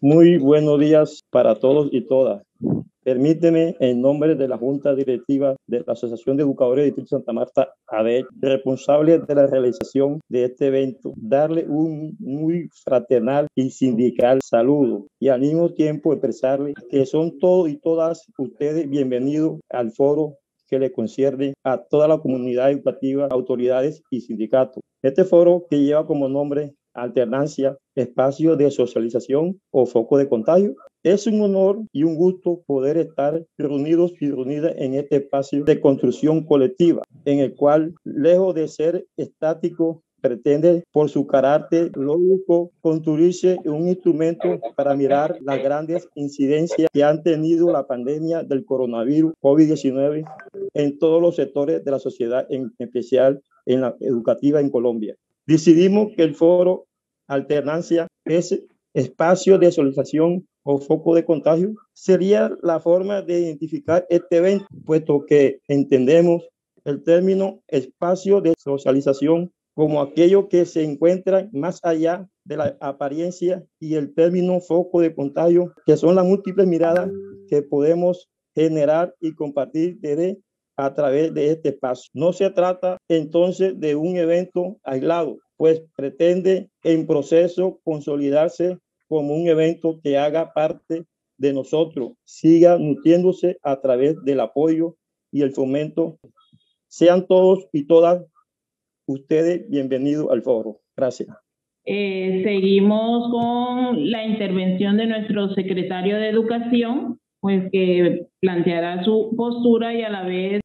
Muy buenos días para todos y todas. Permíteme, en nombre de la Junta Directiva de la Asociación de Educadores de Distrito Santa Marta, ADEC, responsable de la realización de este evento, darle un muy fraternal y sindical saludo y al mismo tiempo expresarle que son todos y todas ustedes bienvenidos al foro que le concierne a toda la comunidad educativa, autoridades y sindicatos. Este foro, que lleva como nombre Alternancia, espacio de socialización o foco de contagio, es un honor y un gusto poder estar reunidos y reunidas en este espacio de construcción colectiva, en el cual, lejos de ser estático, pretende, por su carácter lógico, construirse un instrumento para mirar las grandes incidencias que han tenido la pandemia del coronavirus COVID-19 en todos los sectores de la sociedad, en especial en la educativa en Colombia. Decidimos que el foro Alternancia es espacio de socialización o foco de contagio. Sería la forma de identificar este evento, puesto que entendemos el término espacio de socialización como aquello que se encuentra más allá de la apariencia, y el término foco de contagio, que son las múltiples miradas que podemos generar y compartir desde a través de este espacio. No se trata entonces de un evento aislado, pues pretende en proceso consolidarse como un evento que haga parte de nosotros, siga nutriéndose a través del apoyo y el fomento. Sean todos y todas ustedes bienvenidos al foro. Gracias. Seguimos con la intervención de nuestro secretario de Educación, pues que planteará su postura y a la vez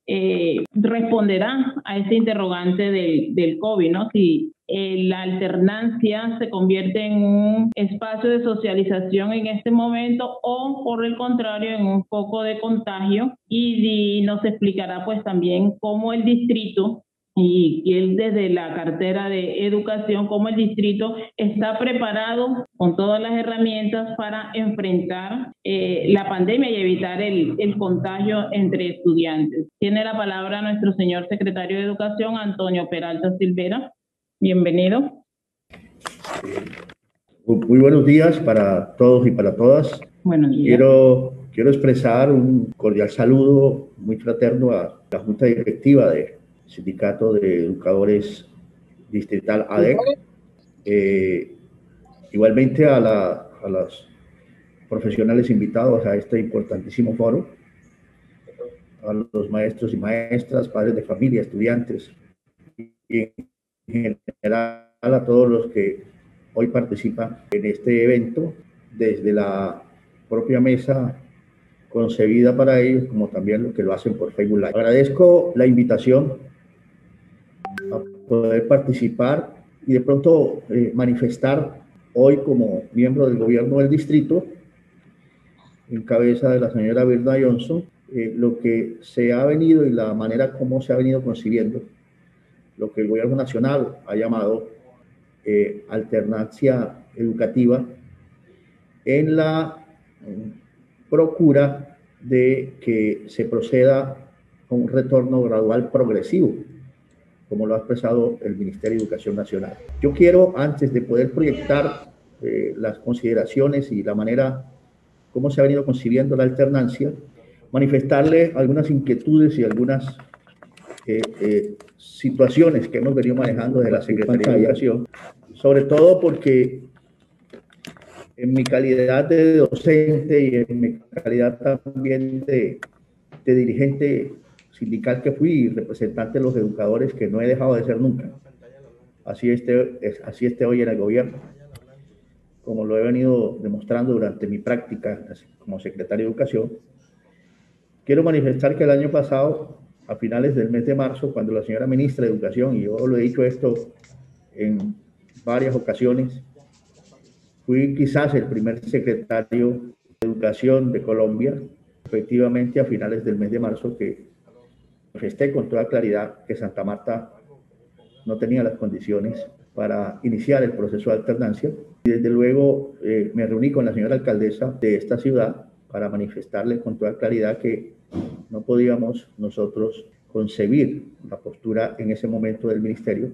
responderá a este interrogante del COVID, ¿no? Si la alternancia se convierte en un espacio de socialización en este momento o, por el contrario, en un foco de contagio, y nos explicará pues también cómo el distrito y él desde la cartera de educación, cómo el distrito está preparado con todas las herramientas para enfrentar la pandemia y evitar el contagio entre estudiantes. Tiene la palabra nuestro señor secretario de Educación, Antonio Peralta Silvera. Bienvenido. Muy buenos días para todos y para todas. Buenos días. Quiero expresar un cordial saludo muy fraterno a la Junta Directiva del Sindicato de Educadores Distrital ADEC, igualmente a los profesionales invitados a este importantísimo foro, a los maestros y maestras, padres de familia, estudiantes y en general a todos los que hoy participan en este evento, desde la propia mesa concebida para ellos, como también los que lo hacen por Facebook Live. Agradezco la invitación a poder participar y de pronto manifestar hoy como miembro del gobierno del distrito, en cabeza de la señora Birna Johnson, lo que se ha venido y la manera como se ha venido concibiendo lo que el gobierno nacional ha llamado alternancia educativa, en la procura de que se proceda con un retorno gradual progresivo, como lo ha expresado el Ministerio de Educación Nacional. Yo quiero, antes de poder proyectar las consideraciones y la manera como se ha venido concibiendo la alternancia, manifestarle algunas inquietudes y algunas situaciones que hemos venido manejando desde la Secretaría de Educación, sobre todo porque en mi calidad de docente y en mi calidad también de dirigente sindical que fui y representante de los educadores, que no he dejado de ser nunca, así esté hoy en el gobierno, como lo he venido demostrando durante mi práctica como secretario de Educación. Quiero manifestar que el año pasado, a finales del mes de marzo, cuando la señora ministra de Educación, y yo lo he dicho esto en varias ocasiones, fui quizás el primer secretario de Educación de Colombia, efectivamente a finales del mes de marzo, que manifesté con toda claridad que Santa Marta no tenía las condiciones para iniciar el proceso de alternancia. Y desde luego me reuní con la señora alcaldesa de esta ciudad para manifestarle con toda claridad que no podíamos nosotros concebir la postura en ese momento del ministerio,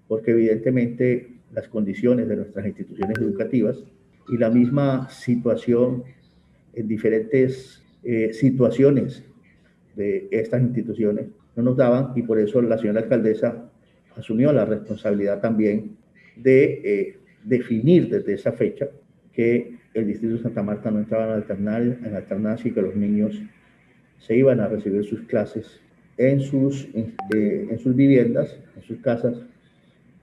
porque evidentemente las condiciones de nuestras instituciones educativas y la misma situación en diferentes situaciones de estas instituciones no nos daban, y por eso la señora alcaldesa asumió la responsabilidad también de definir desde esa fecha que el distrito de Santa Marta no entraba en alternancia y que los niños se iban a recibir sus clases en sus viviendas, en sus casas,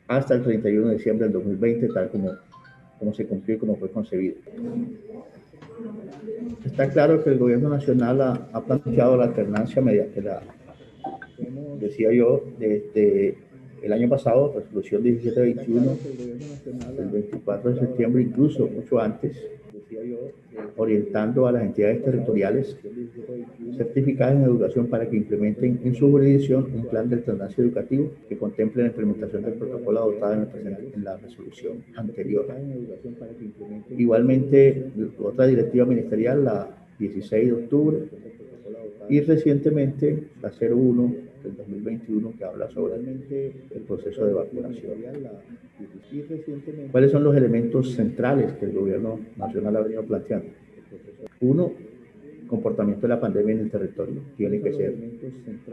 hasta el 31 de diciembre del 2020, tal como se cumplió y como fue concebido. Está claro que el gobierno nacional ha planteado la alternancia mediante como decía yo, desde el año pasado, resolución 1721, el 24 de septiembre, incluso mucho antes, orientando a las entidades territoriales certificadas en educación para que implementen en su jurisdicción un plan de alternancia educativo que contemple la implementación del protocolo adoptado en la resolución anterior. Igualmente, otra directiva ministerial, la 16 de octubre, y recientemente la 01 del 2021, que habla sobre el proceso de vacunación. ¿Cuáles son los elementos centrales que el gobierno nacional ha venido planteando? Uno, comportamiento de la pandemia en el territorio tiene que ser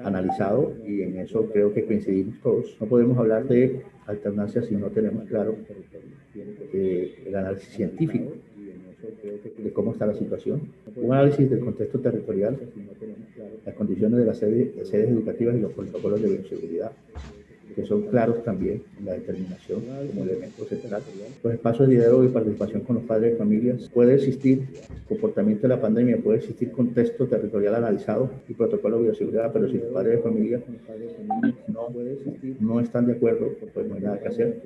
analizado, y en eso creo que coincidimos todos. No podemos hablar de alternancia si no tenemos claro el análisis científico de cómo está la situación, un análisis del contexto territorial, las condiciones de las sedes educativas y los protocolos de bioseguridad, que son claros también en la determinación como elementos centrales. Los espacios de diálogo y participación con los padres de familias. Puede existir comportamiento de la pandemia, puede existir contexto territorial analizado y protocolo de bioseguridad, pero si los padres de familia no están de acuerdo, pues no hay nada que hacer.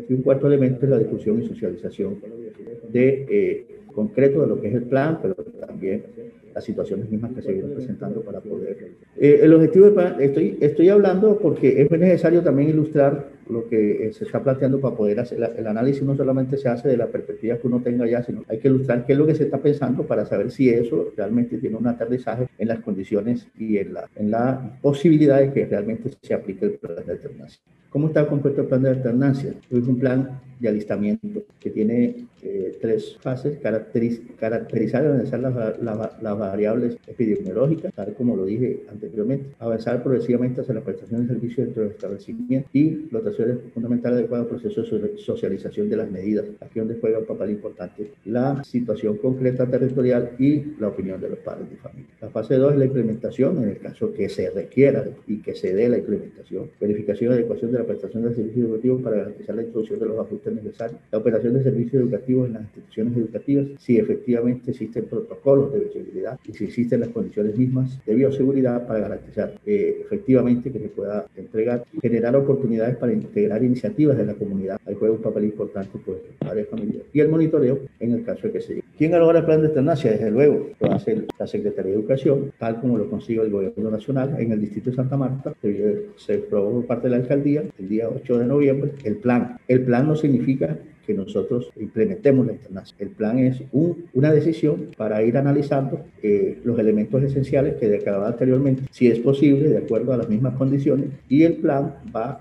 Y un cuarto elemento es la discusión y socialización de concreto de lo que es el plan, pero también las situaciones mismas que se vienen presentando para poder. El objetivo del plan, estoy hablando porque es necesario también ilustrar lo que se está planteando para poder hacer el análisis. No solamente se hace de la perspectiva que uno tenga ya, sino hay que ilustrar qué es lo que se está pensando para saber si eso realmente tiene un aterrizaje en las condiciones y en la posibilidad de que realmente se aplique el plan de alternancia. ¿Cómo está compuesto el plan de alternancia? Es un plan de alistamiento que tiene 3 fases: caracterizar y analizar las variables epidemiológicas, tal como lo dije anteriormente; avanzar progresivamente hacia la prestación de servicios dentro del establecimiento; y dotaciones fundamentales adecuadas al proceso de socialización de las medidas, aquí donde juega un papel importante la situación concreta territorial y la opinión de los padres de familia. La fase 2 es la implementación, en el caso que se requiera y que se dé la implementación; verificación y adecuación de la prestación de servicios educativos para garantizar la introducción de los ajustes necesarios; la operación de servicios educativos en las instituciones educativas, si efectivamente existen protocolos de bioseguridad y si existen las condiciones mismas de bioseguridad para garantizar efectivamente que se pueda entregar; generar oportunidades para integrar iniciativas de la comunidad, ahí juega un papel importante pues varias familias; y el monitoreo en el caso de que se llegue. ¿Quién elabora el plan de alternancia? Desde luego lo hace la Secretaría de Educación, tal como lo consigue el gobierno nacional. En el distrito de Santa Marta se aprobó por parte de la alcaldía el día 8 de noviembre el plan. El plan no significa que nosotros implementemos la alternancia. El plan es una decisión para ir analizando los elementos esenciales que declaraba anteriormente, si es posible, de acuerdo a las mismas condiciones, y el plan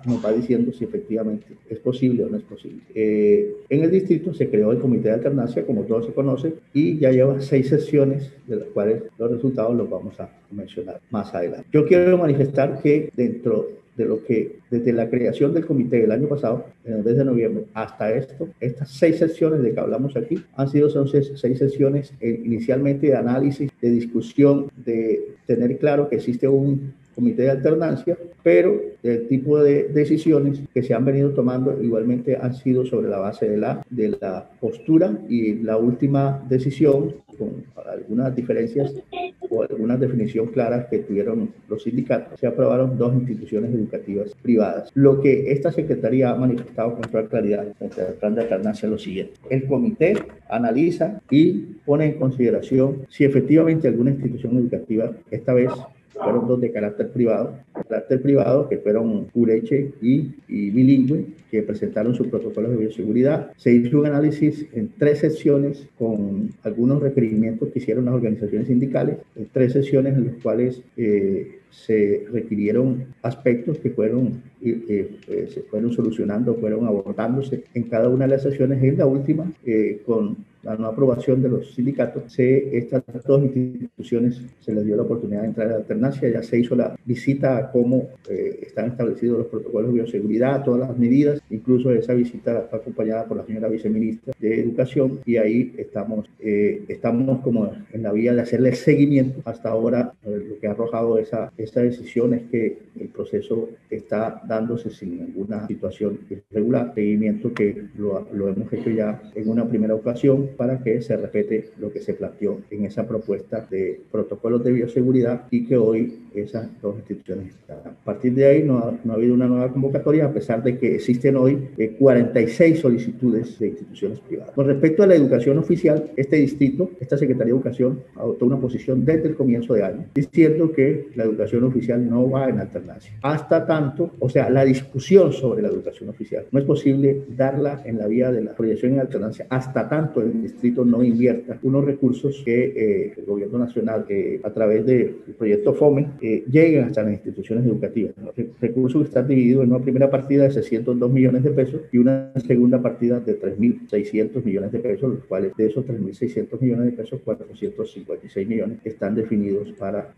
nos va diciendo si efectivamente es posible o no es posible. En el distrito se creó el comité de alternancia, como todos se conocen, y ya lleva 6 sesiones, de las cuales los resultados los vamos a mencionar más adelante. Yo quiero manifestar que dentro de lo que desde la creación del comité el año pasado, en el mes de noviembre, hasta estas 6 sesiones de que hablamos aquí, son 6 sesiones inicialmente de análisis, de discusión, de tener claro que existe un comité de alternancia, pero el tipo de decisiones que se han venido tomando igualmente han sido sobre la base de la postura, y la última decisión, con algunas diferencias o algunas definiciones claras que tuvieron los sindicatos, se aprobaron 2 instituciones educativas privadas. Lo que esta Secretaría ha manifestado con toda claridad frente al plan de alternancia es lo siguiente: el comité analiza y pone en consideración si efectivamente alguna institución educativa, esta vez fueron dos de carácter privado, que fueron Ureche y Bilingüe, que presentaron sus protocolos de bioseguridad. Se hizo un análisis en 3 sesiones con algunos requerimientos que hicieron las organizaciones sindicales, en 3 sesiones en las cuales se requirieron aspectos que se fueron solucionando, fueron abordándose en cada una de las sesiones. En la última, con la no aprobación de los sindicatos, estas 2 instituciones se les dio la oportunidad de entrar a la alternancia. Ya se hizo la visita a cómo están establecidos los protocolos de bioseguridad, todas las medidas. Incluso esa visita fue acompañada por la señora viceministra de Educación, y ahí estamos como en la vía de hacerle seguimiento. Hasta ahora lo que ha arrojado esta decisión es que el proceso está dándose sin ninguna situación irregular, seguimiento que lo hemos hecho ya en una primera ocasión para que se respete lo que se planteó en esa propuesta de protocolos de bioseguridad, y que hoy esas 2 instituciones están. A partir de ahí no ha habido una nueva convocatoria, a pesar de que existen hoy 46 solicitudes de instituciones privadas. Con respecto a la educación oficial, esta Secretaría de Educación adoptó una posición desde el comienzo de año, diciendo que la educación oficial no va en alternancia. Hasta tanto, o sea, la discusión sobre la educación oficial no es posible darla en la vía de la proyección en alternancia hasta tanto el distrito no invierta unos recursos que el gobierno nacional, a través del proyecto FOME, lleguen hasta las instituciones educativas. Los recursos están divididos en una primera partida de 602 millones de pesos y una segunda partida de 3.600 millones de pesos, los cuales de esos 3.600 millones de pesos, 456 millones están definidos para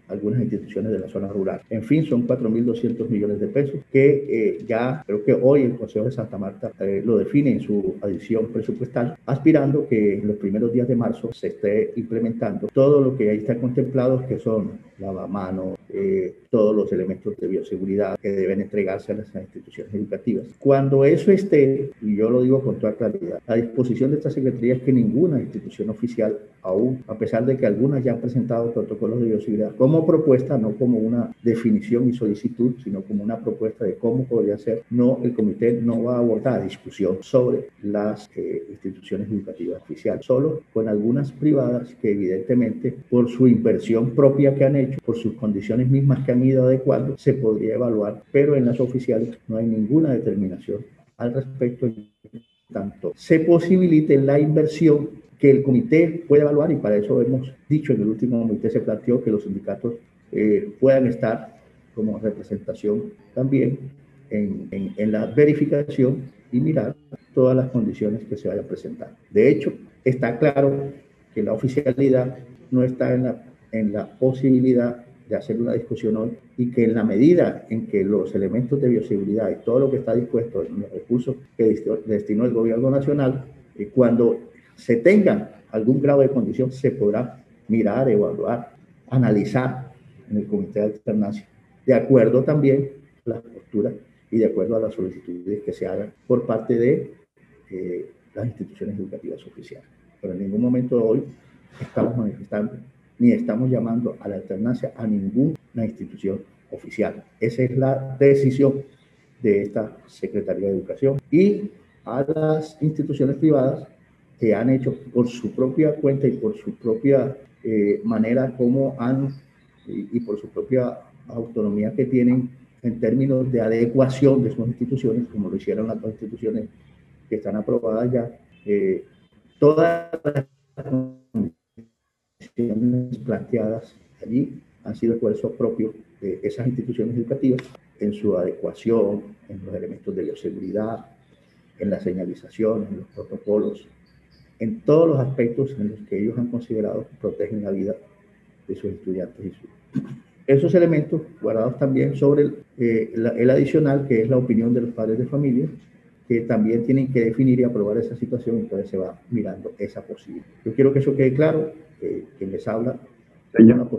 algunas instituciones de la zona rural. En fin, son 4.200 millones de pesos que ya creo que hoy el Consejo de Santa Marta lo define en su adición presupuestal, aspirando que en los primeros días de marzo se esté implementando todo lo que ahí está contemplado, que son lavamanos, todos los elementos de bioseguridad que deben entregarse a las instituciones educativas. Cuando eso esté, y yo lo digo con toda claridad, a disposición de esta Secretaría, es que ninguna institución oficial aún, a pesar de que algunas ya han presentado protocolos de bioseguridad como propuesta, no como una definición y solicitud, sino como una propuesta de cómo podría ser, el comité no va a abordar discusión sobre las instituciones educativas oficiales, solo con algunas privadas que evidentemente por su inversión propia que han hecho, por sus condiciones mismas que han ido adecuando, se podría evaluar, pero en las oficiales no hay ninguna determinación al respecto. Tanto se posibilite la inversión que el comité puede evaluar, y para eso hemos dicho en el último comité se planteó que los sindicatos puedan estar como representación también en la verificación y mirar todas las condiciones que se vayan a presentar. De hecho, está claro que la oficialidad no está en la posibilidad de hacer una discusión hoy, y que en la medida en que los elementos de bioseguridad y todo lo que está dispuesto en los recursos que destinó el gobierno nacional, cuando se tenga algún grado de condición, se podrá mirar, evaluar, analizar en el comité de alternancia, de acuerdo también a las posturas y de acuerdo a las solicitudes que se hagan por parte de las instituciones educativas oficiales. Pero en ningún momento hoy estamos manifestando ni estamos llamando a la alternancia a ninguna institución oficial. Esa es la decisión de esta Secretaría de Educación, y a las instituciones privadas que han hecho por su propia cuenta y por su propia manera como y por su propia autonomía que tienen en términos de adecuación de sus instituciones, como lo hicieron las 2 instituciones que están aprobadas ya, todas las planteadas allí han sido esfuerzos propios de esas instituciones educativas en su adecuación, en los elementos de bioseguridad, en la señalización, en los protocolos, en todos los aspectos en los que ellos han considerado que protegen la vida de sus estudiantes. Esos elementos guardados también sobre el adicional, que es la opinión de los padres de familia, que también tienen que definir y aprobar esa situación, entonces se va mirando esa posibilidad. Yo quiero que eso quede claro, que les habla.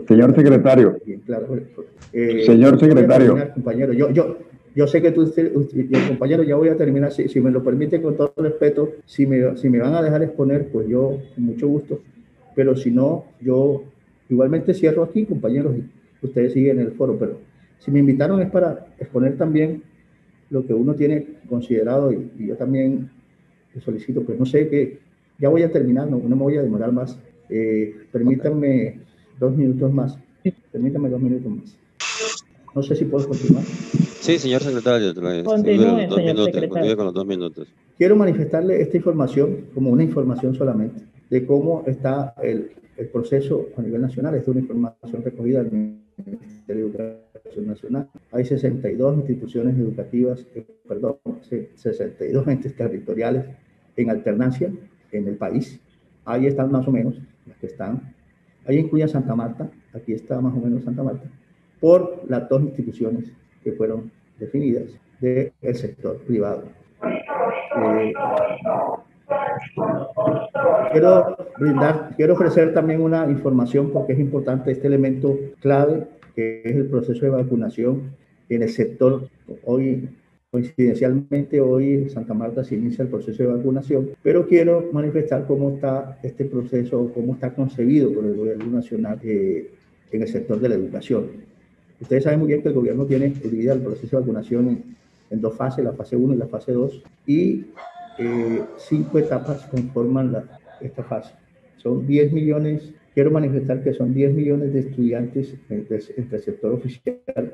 Señor secretario. Bien claro. Señor secretario. Terminar, compañero, yo sé que compañero, ya voy a terminar, si me lo permite, con todo respeto, si me van a dejar exponer, pues yo con mucho gusto, pero si no, yo igualmente cierro aquí, compañeros, y ustedes siguen en el foro, pero si me invitaron es para exponer también lo que uno tiene considerado, y yo también le solicito, pues no sé, que ya voy a terminar, no me voy a demorar más, permítanme 2 minutos más, Permítame 2 minutos más. No sé si puedo continuar. Sí, señor secretario. Continúe, señor secretario. Continúe con los 2 minutos. Quiero manifestarle esta información como una información solamente de cómo está el proceso a nivel nacional. Esta es una información recogida del Ministerio de Educación Nacional. Hay 62 instituciones educativas, 62 entes territoriales en alternancia en el país. Ahí están más o menos las que están. Ahí incluye Santa Marta, aquí está más o menos Santa Marta, por las 2 instituciones que fueron definidas del sector privado. Quiero ofrecer también una información porque es importante este elemento clave que es el proceso de vacunación en el sector. Hoy, coincidencialmente, hoy en Santa Marta se inicia el proceso de vacunación, pero quiero manifestar cómo está este proceso, cómo está concebido por el gobierno nacional en el sector de la educación. Ustedes saben muy bien que el gobierno tiene dividido el proceso de vacunación en 2 fases, la fase 1 y la fase 2, y 5 etapas conforman esta fase. Son 10 millones, quiero manifestar que son 10 millones de estudiantes entre el sector oficial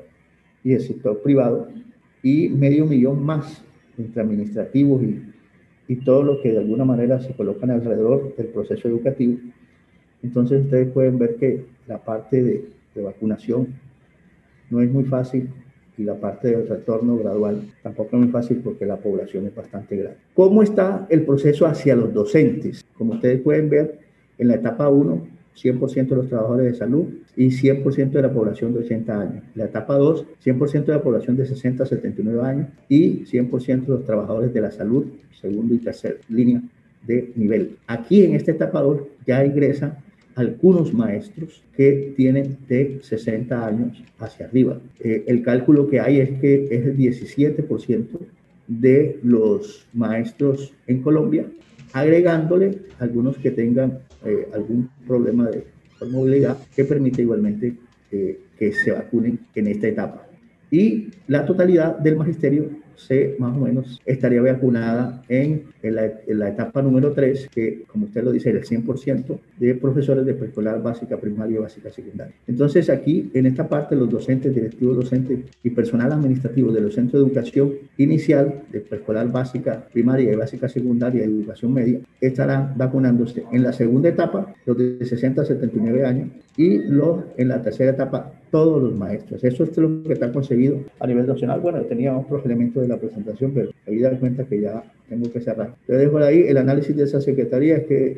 y el sector privado, y medio millón más entre administrativos y todo lo que de alguna manera se colocan alrededor del proceso educativo. Entonces ustedes pueden ver que la parte de vacunación no es muy fácil y la parte del retorno gradual tampoco es muy fácil porque la población es bastante grande. ¿Cómo está el proceso hacia los docentes? Como ustedes pueden ver, en la etapa 1, 100% de los trabajadores de salud y 100% de la población de 80 años. La etapa 2, 100% de la población de 60 a 79 años y 100% de los trabajadores de la salud, segundo y tercer línea de nivel. Aquí en esta etapa 2 ya ingresan algunos maestros que tienen de 60 años hacia arriba. El cálculo que hay es que es el 17% de los maestros en Colombia, agregándole algunos que tengan algún problema de movilidad que permite igualmente que se vacunen en esta etapa. Y la totalidad del magisterio más o menos estaría vacunada en la etapa número 3, que como usted lo dice, el 100% de profesores de preescolar, básica, primaria y básica secundaria. Entonces aquí, en esta parte, los docentes, directivos docentes y personal administrativo de los centros de educación inicial, de preescolar, básica, primaria y básica secundaria y educación media, estarán vacunándose en la segunda etapa, los de 60 a 79 años, y en la tercera etapa, todos los maestros. Eso es lo que está concebido a nivel nacional. Bueno, tenía otros elementos de la presentación, pero ahí da cuenta que ya tengo que cerrar. Te dejo ahí el análisis de esa secretaría, es que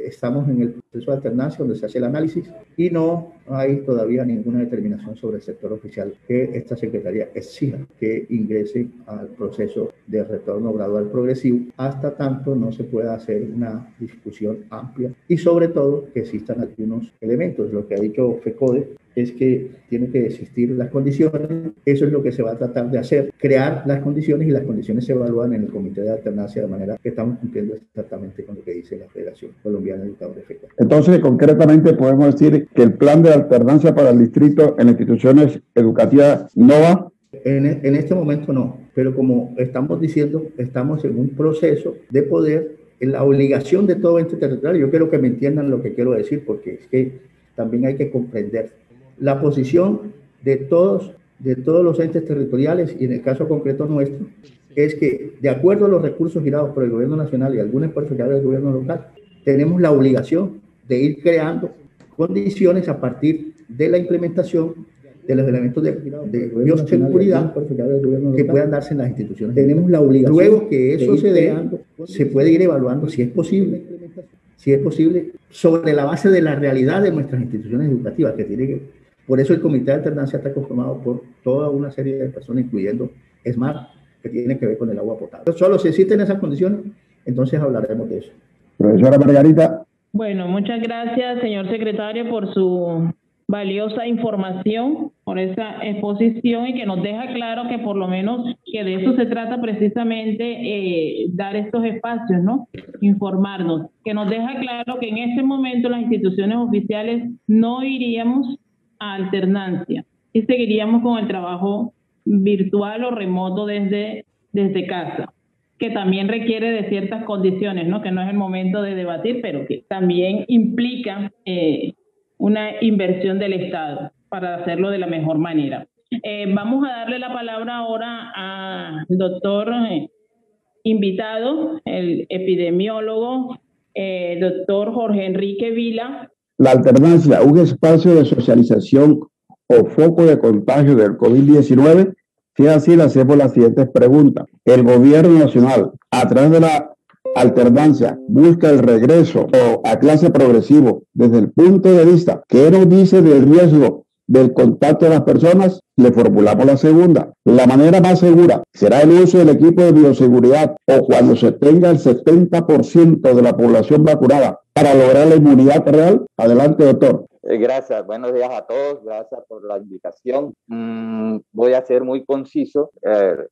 estamos en el proceso de alternancia donde se hace el análisis y no hay todavía ninguna determinación sobre el sector oficial que esta secretaría exija que ingrese al proceso de retorno gradual progresivo hasta tanto no se pueda hacer una discusión amplia y sobre todo que existan algunos elementos. Lo que ha dicho FECODE es que tienen que existir las condiciones. Eso es lo que se va a tratar de hacer, crear las condiciones, y las condiciones se evalúan en el comité de alternancia, de manera que estamos cumpliendo exactamente con lo que dice la Federación Colombiana de Educadores FECODE. Entonces, concretamente podemos decir que el plan de alternancia para el distrito en instituciones educativas no va. En este momento no, pero como estamos diciendo, estamos en un proceso de poder, en la obligación de todo ente territorial. Yo quiero que me entiendan lo que quiero decir, porque es que también hay que comprender la posición de todos los entes territoriales, y en el caso concreto nuestro, es que de acuerdo a los recursos girados por el gobierno nacional y algún esfuerzo que haga el gobierno local, tenemos la obligación de ir creando condiciones a partir de la implementación de los elementos de bioseguridad que puedan darse en las instituciones. Tenemos la obligación. Luego que eso se dé, se puede ir evaluando si es posible sobre la base de la realidad de nuestras instituciones educativas, que tiene que. Por eso el comité de alternancia está conformado por toda una serie de personas, incluyendo SMART, que tiene que ver con el agua potable. Solo si existen esas condiciones, entonces hablaremos de eso. Profesora Margarita. Bueno, muchas gracias, señor secretario, por su valiosa información, por esa exposición, y que nos deja claro que por lo menos que de eso se trata precisamente, dar estos espacios, ¿no? Informarnos, que nos deja claro que en este momento las instituciones oficiales no iríamos a alternancia y seguiríamos con el trabajo virtual o remoto desde casa, que también requiere de ciertas condiciones, ¿no? Que no es el momento de debatir, pero que también implica una inversión del Estado. para hacerlo de la mejor manera. Vamos a darle la palabra ahora al doctor invitado, el epidemiólogo, doctor Jorge Enrique Vila. La alternancia, un espacio de socialización o foco de contagio del COVID-19. Si es así, le hacemos las siguientes preguntas. El gobierno nacional, a través de la alternancia, busca el regreso a clase progresivo desde el punto de vista que nos dice del riesgo del contacto de las personas. Le formulamos la segunda. La manera más segura será el uso del equipo de bioseguridad o cuando se tenga el 70% de la población vacunada para lograr la inmunidad real. Adelante, doctor. Gracias, buenos días a todos, gracias por la invitación. Voy a ser muy conciso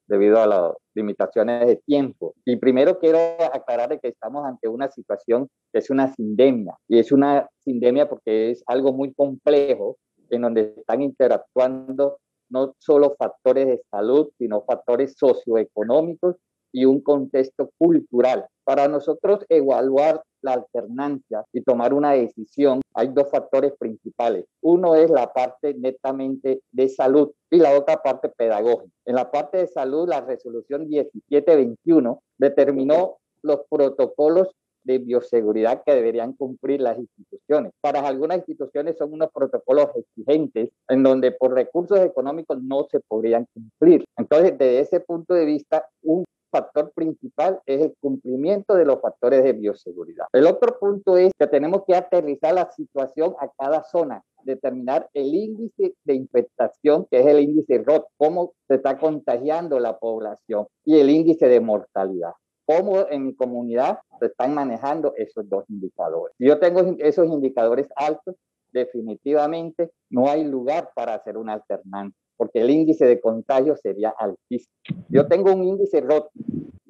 debido a las limitaciones de tiempo. Y primero quiero aclarar que estamos ante una situación que es una sindemia, y es una sindemia porque es algo muy complejo en donde están interactuando no solo factores de salud, sino factores socioeconómicos y un contexto cultural. Para nosotros evaluar la alternancia y tomar una decisión, hay dos factores principales. Uno es la parte netamente de salud y la otra parte pedagógica. En la parte de salud, la resolución 1721 determinó los protocolos de bioseguridad que deberían cumplir las instituciones. Para algunas instituciones son unos protocolos exigentes en donde por recursos económicos no se podrían cumplir. Entonces, desde ese punto de vista, un factor principal es el cumplimiento de los factores de bioseguridad. El otro punto es que tenemos que aterrizar la situación a cada zona, determinar el índice de infectación, que es el índice ROT, cómo se está contagiando la población, y el índice de mortalidad. Cómo en mi comunidad se están manejando esos dos indicadores. Si yo tengo esos indicadores altos, definitivamente no hay lugar para hacer una alternancia, porque el índice de contagio sería altísimo. Yo tengo un índice ROT.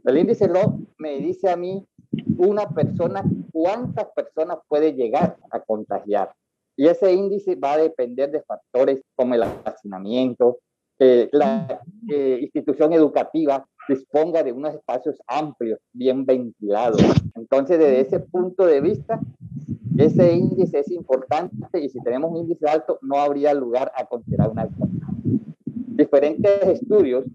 El índice ROT me dice a mí, una persona, cuántas personas puede llegar a contagiar. Y ese índice va a depender de factores como el hacinamiento, la institución educativa disponga de unos espacios amplios, bien ventilados. Entonces, desde ese punto de vista, ese índice es importante y si tenemos un índice alto, no habría lugar a considerar una alternancia. Diferentes estudios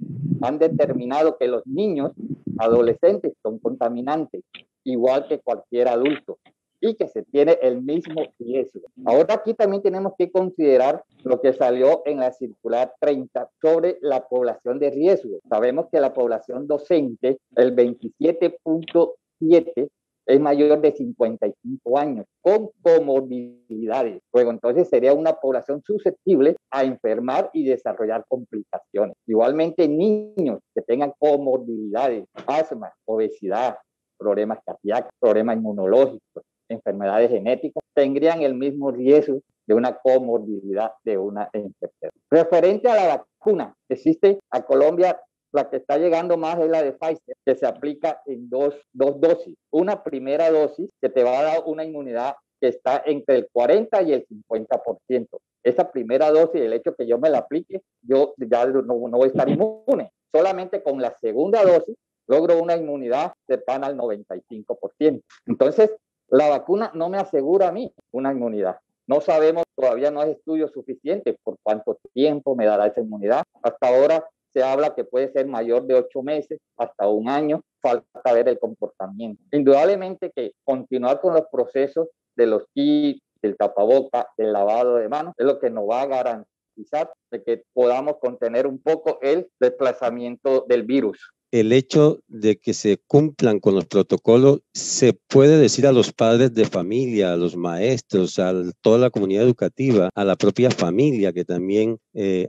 han determinado que los niños, adolescentes, son contaminantes, igual que cualquier adulto, y que se tiene el mismo riesgo. Ahora aquí también tenemos que considerar lo que salió en la circular 30 sobre la población de riesgo. Sabemos que la población docente, el 27.7, es mayor de 55 años, con comorbilidades. Luego, entonces sería una población susceptible a enfermar y desarrollar complicaciones. Igualmente, niños que tengan comorbilidades, asma, obesidad, problemas cardíacos, problemas inmunológicos, enfermedades genéticas, tendrían el mismo riesgo de una comorbilidad de una enfermedad. Referente a la vacuna, existe a Colombia, la que está llegando más es la de Pfizer, que se aplica en dos dosis. Una primera dosis que te va a dar una inmunidad que está entre el 40 y el 50%. Esa primera dosis, el hecho que yo me la aplique, yo ya no voy a estar inmune. Solamente con la segunda dosis logro una inmunidad cercana al 95%. Entonces, la vacuna no me asegura a mí una inmunidad. No sabemos, todavía no hay estudios suficientes por cuánto tiempo me dará esa inmunidad. Hasta ahora se habla que puede ser mayor de 8 meses hasta 1 año. Falta ver el comportamiento. Indudablemente que continuar con los procesos de los kits, del tapaboca, del lavado de manos, es lo que nos va a garantizar de que podamos contener un poco el desplazamiento del virus. El hecho de que se cumplan con los protocolos, se puede decir a los padres de familia, a los maestros, a toda la comunidad educativa, a la propia familia que también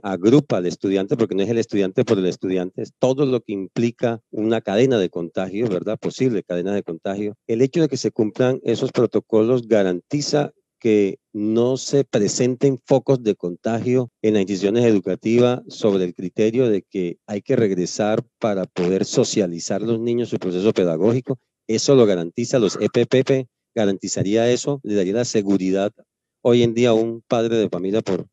agrupa al estudiante, porque no es el estudiante por el estudiante, es todo lo que implica una cadena de contagio, ¿verdad? Posible cadena de contagio. El hecho de que se cumplan esos protocolos garantiza que no se presenten focos de contagio en las instituciones educativas sobre el criterio de que hay que regresar para poder socializar a los niños su proceso pedagógico. Eso lo garantiza, los EPPP garantizaría eso, le daría la seguridad hoy en día a un padre de familia por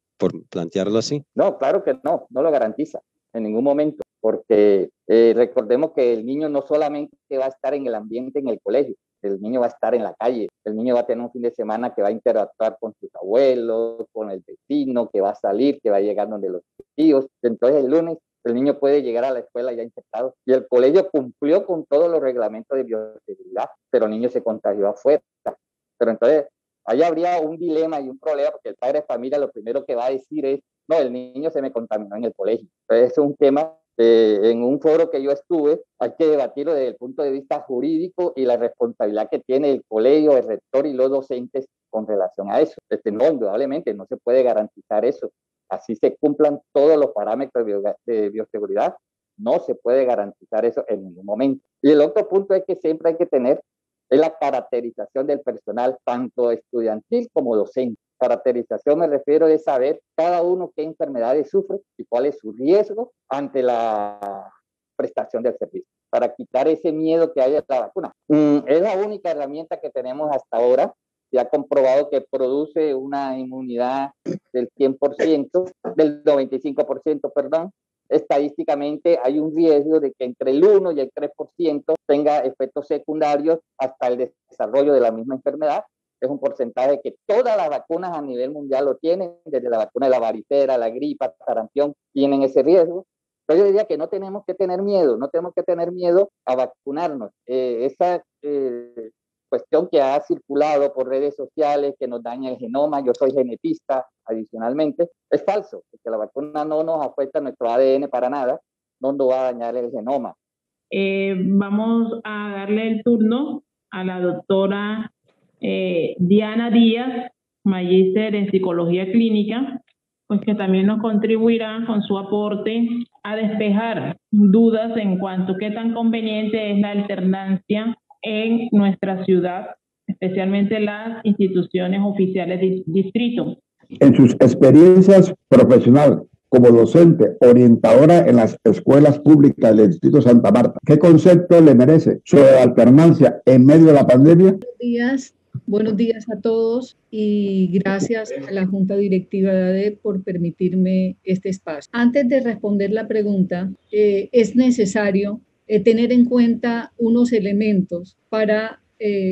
plantearlo así. No, claro que no lo garantiza en ningún momento, porque recordemos que el niño no solamente va a estar en el ambiente en el colegio, el niño va a estar en la calle, el niño va a tener un fin de semana que va a interactuar con sus abuelos, con el vecino, que va a salir, que va a llegar donde los tíos. Entonces el lunes el niño puede llegar a la escuela ya infectado. Y el colegio cumplió con todos los reglamentos de bioseguridad, pero el niño se contagió afuera. Pero entonces ahí habría un dilema y un problema, porque el padre de familia lo primero que va a decir es, no, el niño se me contaminó en el colegio. Entonces es un tema en un foro que yo estuve, hay que debatirlo desde el punto de vista jurídico y la responsabilidad que tiene el colegio, el rector y los docentes con relación a eso. No, indudablemente no se puede garantizar eso. Así se cumplan todos los parámetros de bioseguridad, no se puede garantizar eso en ningún momento. Y el otro punto es que siempre hay que tener es la caracterización del personal, tanto estudiantil como docente. Caracterización me refiero a saber cada uno qué enfermedades sufre y cuál es su riesgo ante la prestación del servicio, para quitar ese miedo que hay a la vacuna. Es la única herramienta que tenemos hasta ahora. Se ha comprobado que produce una inmunidad del 100%, del 95%, perdón. Estadísticamente hay un riesgo de que entre el 1 y el 3% tenga efectos secundarios hasta el desarrollo de la misma enfermedad. Es un porcentaje que todas las vacunas a nivel mundial lo tienen, desde la vacuna de la varicela, la gripa, sarampión, tienen ese riesgo. Pero yo diría que no tenemos que tener miedo, no tenemos que tener miedo a vacunarnos. Esa cuestión que ha circulado por redes sociales, que nos daña el genoma, yo soy genetista adicionalmente, es falso, porque la vacuna no nos afecta nuestro ADN para nada, no nos va a dañar el genoma. Vamos a darle el turno a la doctora Diana Díaz, magíster en psicología clínica, pues que también nos contribuirá con su aporte a despejar dudas en cuanto a qué tan conveniente es la alternancia en nuestra ciudad, especialmente las instituciones oficiales de distrito. En sus experiencias profesionales como docente, orientadora en las escuelas públicas del Distrito Santa Marta, ¿qué concepto le merece sobre la alternancia en medio de la pandemia? Buenos días a todos y gracias a la Junta Directiva de ADEP por permitirme este espacio. Antes de responder la pregunta, es necesario tener en cuenta unos elementos para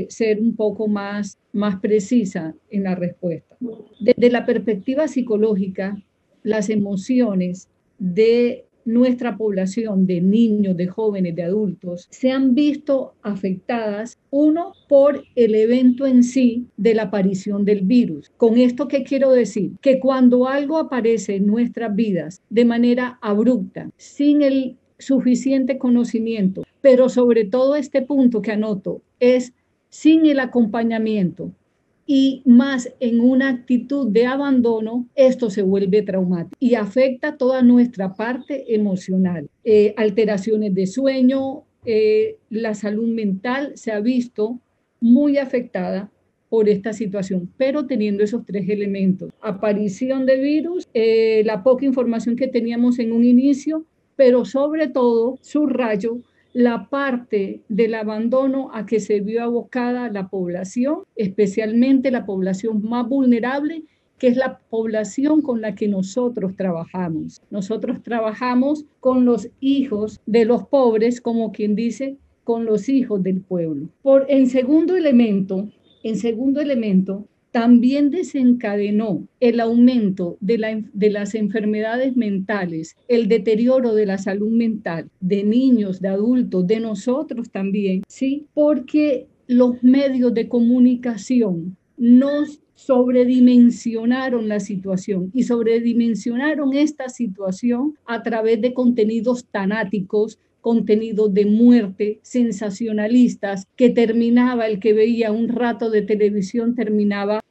ser un poco más precisa en la respuesta. Desde la perspectiva psicológica, las emociones de nuestra población de niños, de jóvenes, de adultos, se han visto afectadas, uno, por el evento en sí de la aparición del virus. ¿Con esto qué quiero decir? Que cuando algo aparece en nuestras vidas de manera abrupta, sin el suficiente conocimiento, pero sobre todo este punto que anoto es sin el acompañamiento y más en una actitud de abandono, esto se vuelve traumático y afecta toda nuestra parte emocional. Alteraciones de sueño, la salud mental se ha visto muy afectada por esta situación, pero teniendo esos tres elementos: aparición de virus, la poca información que teníamos en un inicio, pero sobre todo, subrayo, la parte del abandono a que se vio abocada la población, especialmente la población más vulnerable, que es la población con la que nosotros trabajamos. Nosotros trabajamos con los hijos de los pobres, como quien dice, con los hijos del pueblo. En segundo elemento, también desencadenó el aumento de las enfermedades mentales, el deterioro de la salud mental de niños, de adultos, de nosotros también, ¿sí? Porque los medios de comunicación nos sobredimensionaron la situación y sobredimensionaron esta situación a través de contenidos tanáticos, contenidos de muerte, sensacionalistas, que terminaba, el que veía un rato de televisión terminaba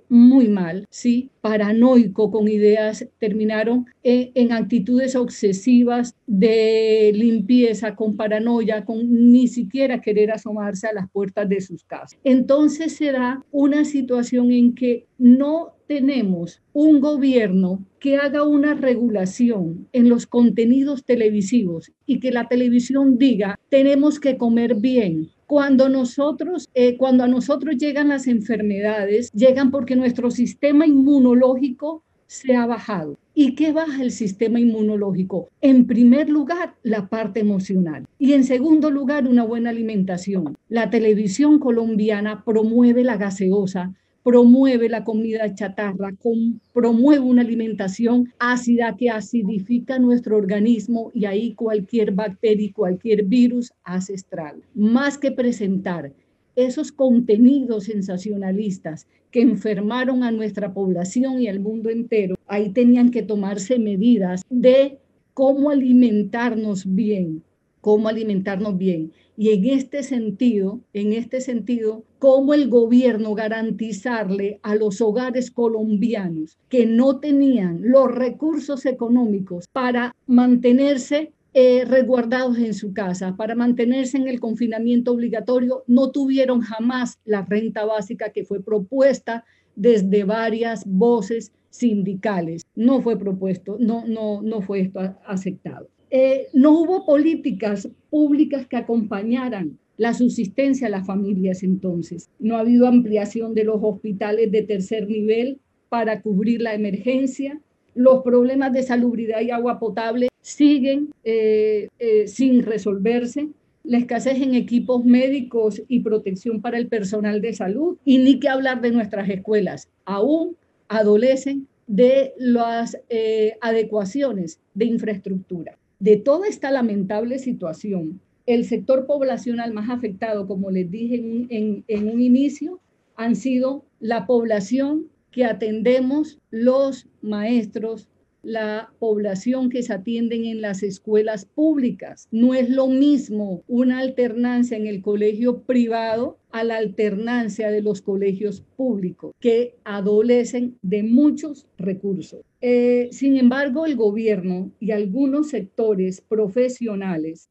muy mal, ¿sí? Paranoico, con ideas, terminaron en actitudes obsesivas de limpieza, con paranoia, con ni siquiera querer asomarse a las puertas de sus casas. Entonces se da una situación en que no tenemos un gobierno que haga una regulación en los contenidos televisivos y que la televisión diga, tenemos que comer bien. Cuando a nosotros llegan las enfermedades, llegan porque nuestro sistema inmunológico se ha bajado. ¿Y qué baja el sistema inmunológico? En primer lugar, la parte emocional. Y en segundo lugar, una buena alimentación. La televisión colombiana promueve la gaseosa, promueve la comida chatarra, promueve una alimentación ácida que acidifica nuestro organismo y ahí cualquier bacteria y cualquier virus hace estrago. Más que presentar esos contenidos sensacionalistas que enfermaron a nuestra población y al mundo entero, ahí tenían que tomarse medidas de cómo alimentarnos bien. Y en este sentido, cómo el gobierno garantizarle a los hogares colombianos que no tenían los recursos económicos para mantenerse resguardados en su casa, para mantenerse en el confinamiento obligatorio, no tuvieron jamás la renta básica que fue propuesta desde varias voces sindicales. No fue propuesto, no fue esto aceptado. No hubo políticas públicas que acompañaran la subsistencia a las familias entonces. No ha habido ampliación de los hospitales de tercer nivel para cubrir la emergencia. Los problemas de salubridad y agua potable siguen sin resolverse. La escasez en equipos médicos y protección para el personal de salud. Y ni que hablar de nuestras escuelas. Aún adolecen de las adecuaciones de infraestructura. De toda esta lamentable situación, el sector poblacional más afectado, como les dije en un inicio, han sido la población que atendemos los maestros, la población que se atienden en las escuelas públicas. No es lo mismo una alternancia en el colegio privado a la alternancia de los colegios públicos, que adolecen de muchos recursos. Sin embargo, el gobierno y algunos sectores profesionales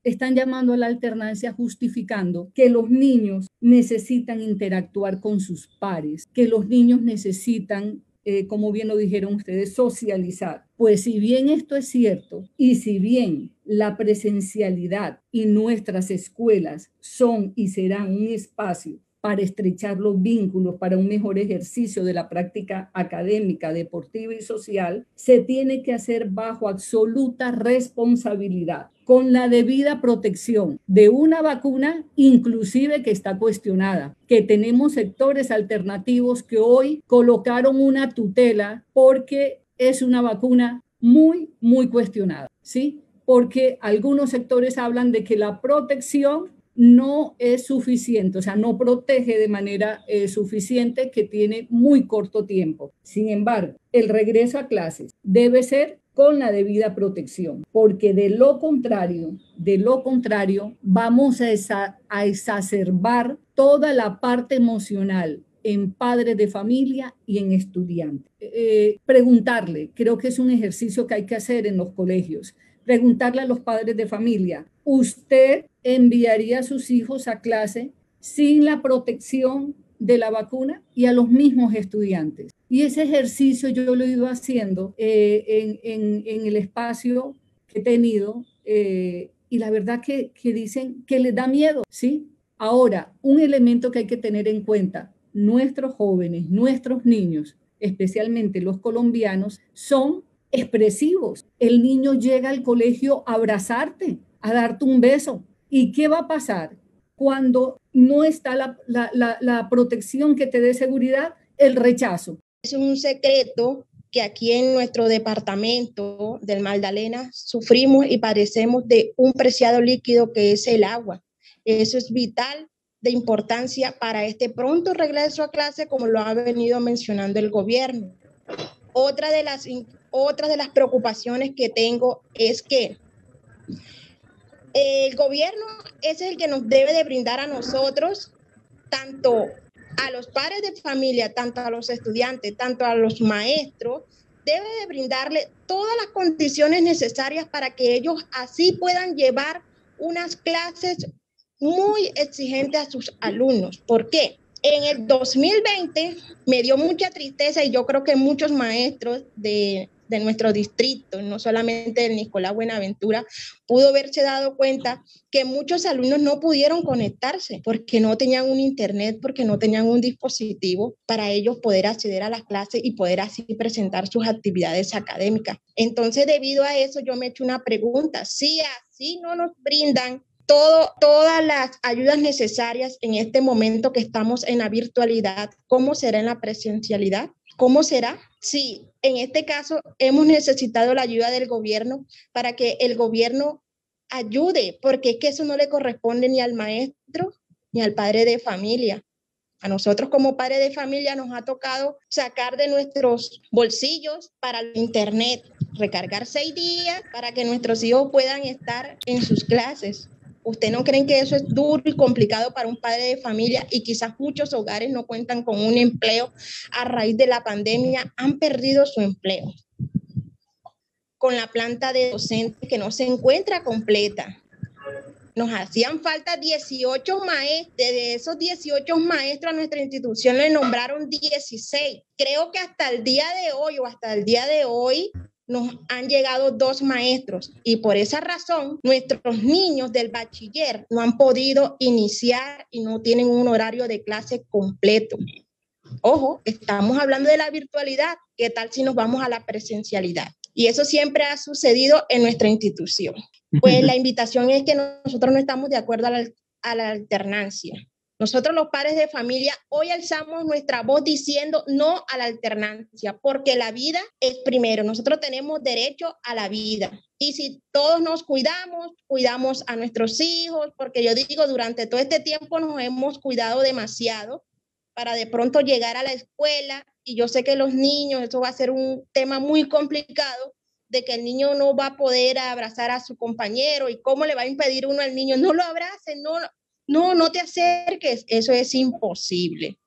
están llamando a la alternancia justificando que los niños necesitan interactuar con sus pares, que los niños necesitan, como bien lo dijeron ustedes, socializar. Pues si bien esto es cierto y si bien la presencialidad y nuestras escuelas son y serán un espacio para estrechar los vínculos, para un mejor ejercicio de la práctica académica, deportiva y social, se tiene que hacer bajo absoluta responsabilidad, con la debida protección de una vacuna, inclusive que está cuestionada, que tenemos sectores alternativos que hoy colocaron una tutela porque es una vacuna muy, muy cuestionada, ¿sí? Porque algunos sectores hablan de que la protección no es suficiente, o sea, no protege de manera suficiente, que tiene muy corto tiempo. Sin embargo, el regreso a clases debe ser con la debida protección, porque de lo contrario, vamos a exacerbar toda la parte emocional en padres de familia y en estudiantes. Preguntarle, creo que es un ejercicio que hay que hacer en los colegios, preguntarle a los padres de familia, ¿usted enviaría a sus hijos a clase sin la protección de la vacuna? Y a los mismos estudiantes. Y ese ejercicio yo lo he ido haciendo en el espacio que he tenido y la verdad que dicen que les da miedo, ¿sí? Ahora, un elemento que hay que tener en cuenta, nuestros jóvenes, nuestros niños, especialmente los colombianos, son expresivos. El niño llega al colegio a abrazarte, a darte un beso. ¿Y qué va a pasar cuando no está la protección que te dé seguridad? El rechazo. Es un secreto que aquí en nuestro departamento del Magdalena sufrimos y padecemos de un preciado líquido que es el agua. Eso es vital, de importancia para este pronto regreso a clase, como lo ha venido mencionando el gobierno. Otra de las preocupaciones que tengo es que el gobierno es el que nos debe de brindar a nosotros, tanto a los padres de familia, tanto a los estudiantes, tanto a los maestros, debe de brindarle todas las condiciones necesarias para que ellos así puedan llevar unas clases muy exigentes a sus alumnos. ¿Por qué? En el 2020 me dio mucha tristeza y yo creo que muchos maestros de de nuestro distrito, no solamente del Nicolás Buenaventura, pudo haberse dado cuenta que muchos alumnos no pudieron conectarse porque no tenían un internet, porque no tenían un dispositivo para ellos poder acceder a las clases y poder así presentar sus actividades académicas. Entonces, debido a eso, yo me he hecho una pregunta: si así no nos brindan todas las ayudas necesarias en este momento que estamos en la virtualidad, ¿cómo será en la presencialidad? ¿Cómo será? Sí, en este caso hemos necesitado la ayuda del gobierno para que el gobierno ayude, porque es que eso no le corresponde ni al maestro ni al padre de familia. A nosotros como padres de familia nos ha tocado sacar de nuestros bolsillos para el internet, recargar 6 días para que nuestros hijos puedan estar en sus clases. ¿Usted no creen que eso es duro y complicado para un padre de familia? Y quizás muchos hogares no cuentan con un empleo a raíz de la pandemia, han perdido su empleo. Con la planta de docentes que no se encuentra completa. Nos hacían falta 18 maestros. De esos 18 maestros a nuestra institución le nombraron 16. Creo que hasta el día de hoy nos han llegado 2 maestros y por esa razón nuestros niños del bachiller no han podido iniciar y no tienen un horario de clase completo. Ojo, estamos hablando de la virtualidad. ¿Qué tal si nos vamos a la presencialidad? Y eso siempre ha sucedido en nuestra institución. Pues la invitación es que nosotros no estamos de acuerdo a la alternancia. Nosotros los padres de familia hoy alzamos nuestra voz diciendo no a la alternancia, porque la vida es primero. Nosotros tenemos derecho a la vida. Y si todos nos cuidamos a nuestros hijos, porque yo digo, durante todo este tiempo nos hemos cuidado demasiado para de pronto llegar a la escuela, y yo sé que los niños, eso va a ser un tema muy complicado, de que el niño no va a poder abrazar a su compañero, y cómo le va a impedir uno al niño, no lo abraces, no te acerques, eso es imposible.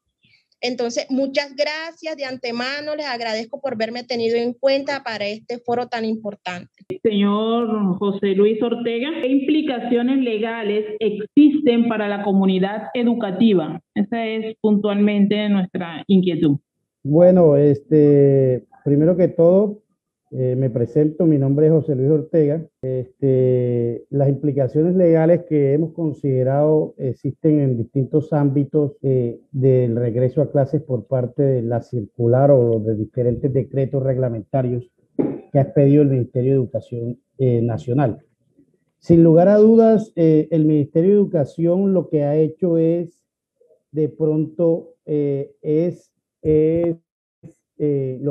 Entonces, muchas gracias de antemano, les agradezco por haberme tenido en cuenta para este foro tan importante. Señor José Luis Ortega, ¿qué implicaciones legales existen para la comunidad educativa? Esa es puntualmente nuestra inquietud. Bueno, primero que todo, me presento, mi nombre es José Luis Ortega. Las implicaciones legales que hemos considerado existen en distintos ámbitos del regreso a clases por parte de la circular o de diferentes decretos reglamentarios que ha expedido el Ministerio de Educación Nacional. Sin lugar a dudas, el Ministerio de Educación lo que ha hecho es, de pronto, lo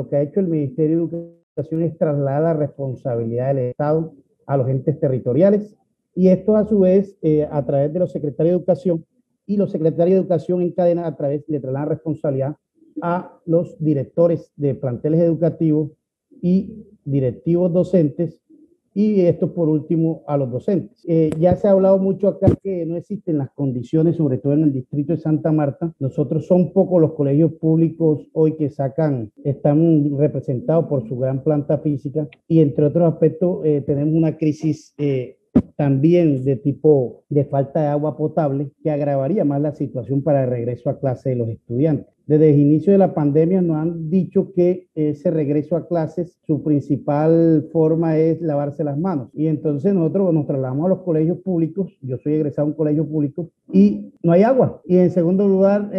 que ha hecho el Ministerio de Educación es trasladar la responsabilidad del Estado a los entes territoriales, y esto a su vez a través de los secretarios de Educación, y los secretarios de Educación en cadena a través le trasladan responsabilidad a los directores de planteles educativos y directivos docentes, y esto por último a los docentes. Ya se ha hablado mucho acá que no existen las condiciones, sobre todo en el distrito de Santa Marta. Nosotros son pocos los colegios públicos hoy que están representados por su gran planta física, y entre otros aspectos tenemos una crisis también de tipo de falta de agua potable que agravaría más la situación para el regreso a clase de los estudiantes. Desde el inicio de la pandemia nos han dicho que ese regreso a clases, su principal forma es lavarse las manos. Y entonces nosotros nos trasladamos a los colegios públicos. Yo soy egresado a un colegio público y no hay agua. Y en segundo lugar,